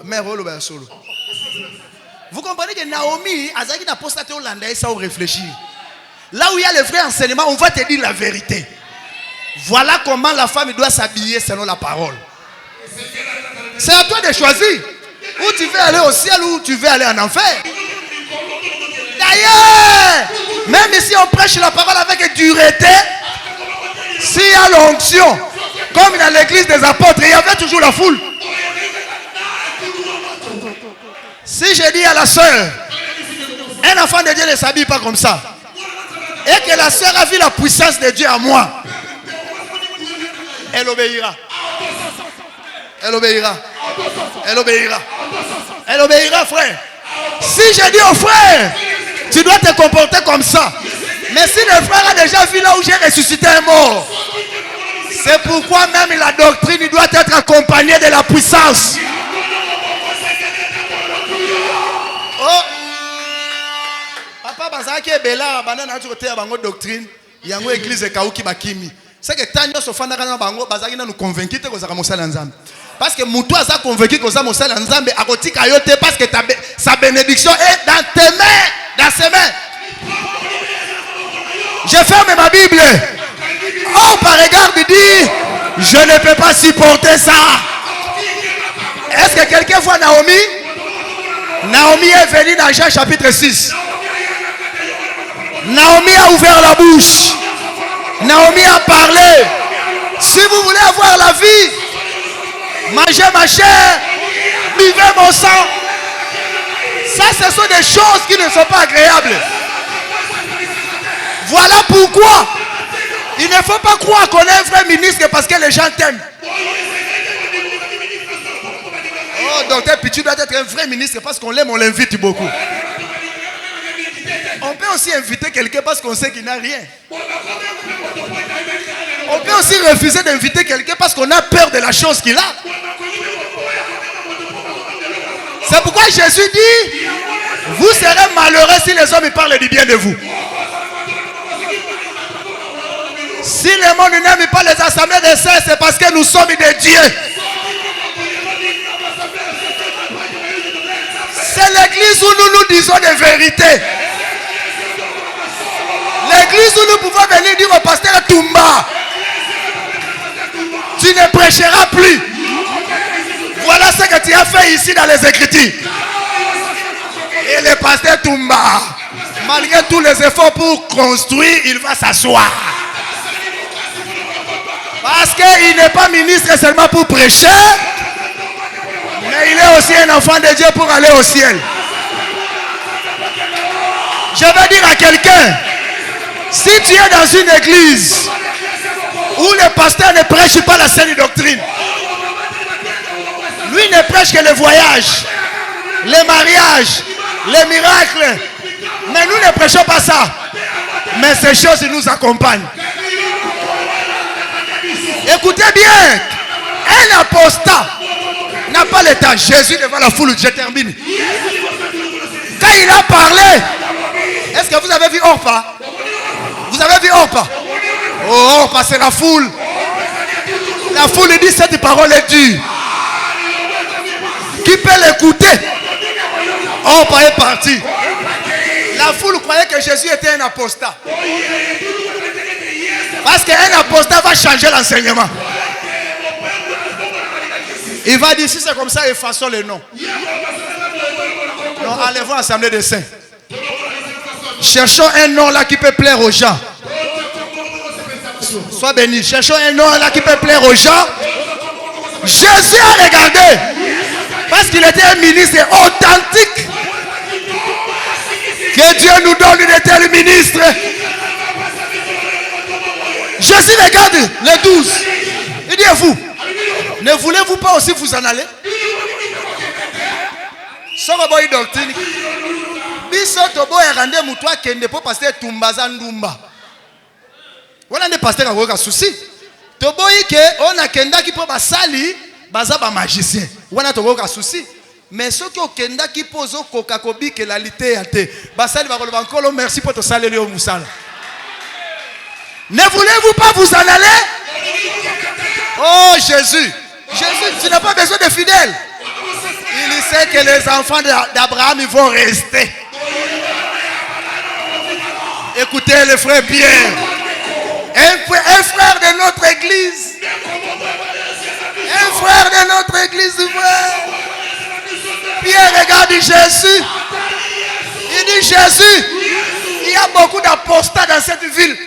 Mère Olo solo. Vous comprenez que Naomi, Azaki n'a pas posté au Landais sans réfléchir. Là où il y a le vrai enseignement, on va te dire la vérité. Voilà comment la femme doit s'habiller selon la parole. C'est à toi de choisir. Où tu veux aller au ciel ou tu veux aller en enfer. D'ailleurs, même ici on prêche la parole avec dureté, s'il y a l'onction, comme dans l'église des apôtres, il y avait toujours la foule. Si je dis à la soeur, un enfant de Dieu ne s'habille pas comme ça, et que la soeur a vu la puissance de Dieu à moi, elle obéira. Elle obéira. Elle obéira. Elle obéira, frère. Si je dis au frère, tu dois te comporter comme ça. Mais si le frère a déjà vu là où j'ai ressuscité un mort, c'est pourquoi même la doctrine doit être accompagnée de la puissance. Oh, papa bazaki bela banana tu côté bango doctrine, yango église kauki bakimi. C'est que tanyo sofana kana bango bazaki na nous convaincu te ko zaka mosala nzambe. Parce que mutu aza convaincu ko za mosala nzambe akotika yote parce que sa bénédiction est dans tes mains, dans ses mains. Je ferme ma Bible. Oh, par regard il dit, je ne peux pas supporter ça. Est-ce que quelqu'un voit Naomi? Naomi est venue dans Jean chapitre 6. Naomi a ouvert la bouche. Naomi a parlé. Si vous voulez avoir la vie, mangez ma chair, buvez mon sang. Ça, ce sont des choses qui ne sont pas agréables. Voilà pourquoi il ne faut pas croire qu'on est un vrai ministre parce que les gens t'aiment. Oh, docteur Pichu doit être un vrai ministre parce qu'on l'aime, on l'invite beaucoup. On peut aussi inviter quelqu'un parce qu'on sait qu'il n'a rien. On peut aussi refuser d'inviter quelqu'un parce qu'on a peur de la chose qu'il a. C'est pourquoi Jésus dit, vous serez malheureux si les hommes parlent du bien de vous. Si le monde n'aime pas les assemblées de saints, c'est parce que nous sommes des dieux. C'est l'église l'église où nous disons des vérités. L'église où nous pouvons venir dire au pasteur Toumba, tu ne prêcheras plus. Voilà ce que tu as fait ici dans les Écritures. Et le pasteur Toumba, malgré tous les efforts pour construire, il va s'asseoir. Parce qu'il n'est pas ministre seulement pour prêcher, mais il est aussi un enfant de Dieu pour aller au ciel. Je vais dire à quelqu'un, si tu es dans une église où le pasteur ne prêche pas la saine doctrine, lui ne prêche que le voyage, les mariages, les miracles, mais nous ne prêchons pas ça. Mais ces choses nous accompagnent. Écoutez bien, un apostat n'a pas le temps. Jésus devant la foule, je termine. Quand il a parlé, est-ce que vous avez vu Orpa? Vous avez vu Orpa? Oh, Orpa, c'est la foule. La foule dit cette parole est dure. Qui peut l'écouter? Orpa est parti. La foule croyait que Jésus était un apostat. Parce qu'un apostat va changer l'enseignement. Il va dire, si c'est comme ça, effaçons le nom. Non, enlevons l'assemblée des saints. Cherchons un nom là qui peut plaire aux gens. Sois béni. Cherchons un nom là qui peut plaire aux gens. Jésus a regardé. Parce qu'il était un ministre authentique. Que Dieu nous donne de tels ministres. Jésus regarde les 12. Il dit à vous, ne voulez-vous pas aussi vous en aller? Sans une doctrine. Bisoto boy rende mutwa kende po pasteur Tumbaza Ndumba. Voilà ne pasteur a aucun souci. To boy ke on a kenda ki po basali baza ba magicien. Voilà to aucun souci. Mais ce que kenda ki pozo koka kobi ke la lité ate. Basali ba koloba nkolo merci pour to saler au musala. Ne voulez-vous pas vous en aller? Oh Jésus. Jésus, tu n'as pas besoin de fidèles. Il sait que les enfants d'Abraham ils vont rester. Écoutez le frère Pierre. Un frère de notre église. Un frère de notre église. Frère. Pierre regarde Jésus. Il dit Jésus, il y a beaucoup d'apostats dans cette ville.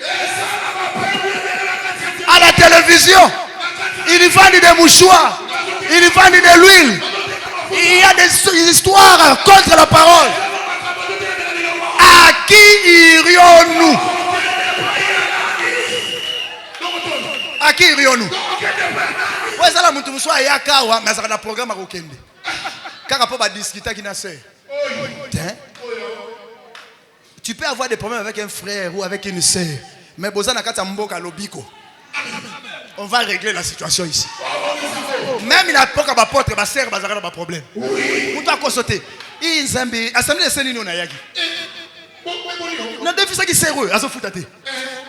À la télévision, ils vendent des mouchoirs, ils vendent de l'huile. Il y a des histoires contre la parole. À qui irions-nous? À qui irions-nous? Ouais, ça la moutoumousoua et Akawa, mais ça a un programme à Rokende. Car après, on va discuter avec une sœur. Tu peux avoir des problèmes avec un frère ou avec une sœur, mais Bozana Katamboka Lobiko. On va régler la situation ici. Même il a pas qu'à porte, ma sœur, bazara pas problème. Où tu as constaté? Il Zambi, assemblée de Sénino Nayagi. Non, défi ça qui sérieux, azo foutate.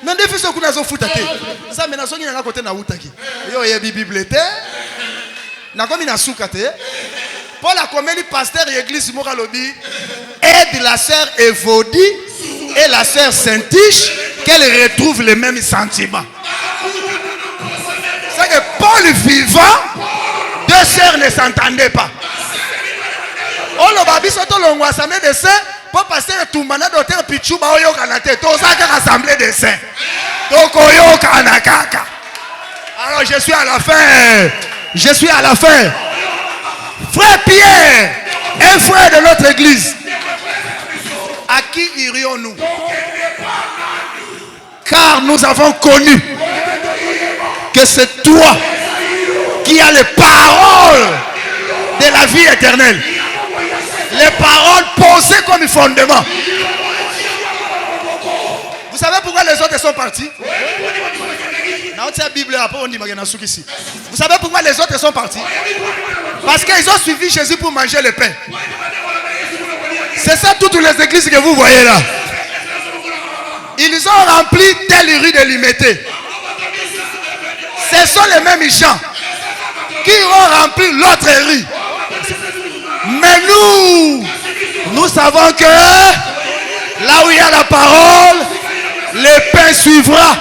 Non, défi ça qu'on azo foutate. Ça mais na songi na côté na utaki. Yo yebi bibliothèque. Na comme na soukate. Pour la comédie pasteur et église Moralobi aide la sœur Evodie et la sœur Saint-Tiche qu'elles retrouvent les mêmes sentiments. C'est que Paul vivant, deux sœurs ne s'entendaient pas. On le babi soto longo assemblée de saints pour passer tout mana docteur Pichouba oyo kanate to saka assemblée de saints. Donc oyo kanakaka. Alors je suis à la fin. Je suis à la fin. Frère Pierre, un frère de notre église. À qui irions-nous? Car nous avons connu que c'est toi qui as les paroles de la vie éternelle. Les paroles posées comme fondement. Vous savez pourquoi les autres sont partis? Vous savez pourquoi les autres sont partis? Parce qu'ils ont suivi Jésus pour manger le pain. C'est ça toutes les églises que vous voyez là. Ils ont rempli telle rue de Limété. Ce sont les mêmes gens qui ont rempli l'autre rue. Mais Nous savons que là où il y a la parole, le pain suivra,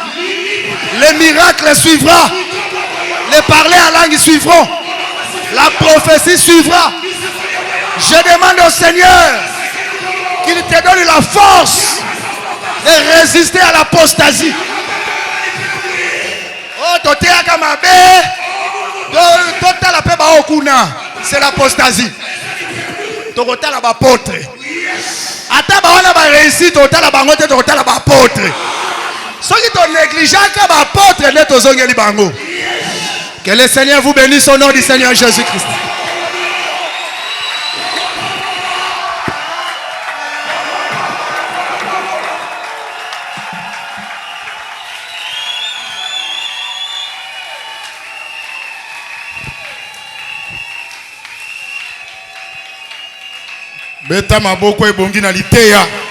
les miracles suivra, les parler en langue suivront, la prophétie suivra. Je demande au Seigneur qu'il te donne la force de résister à l'apostasie. Oh, c'est l'apostasie. Tokota la apôtre. Ata ba wana ba réussite tokota bango te tokota la apôtre. Soki to négligeant ka ba apôtre ne tozongeli bango. Que le Seigneur vous bénisse au nom du Seigneur Jésus-Christ. Beta maboko ebongi na liteya.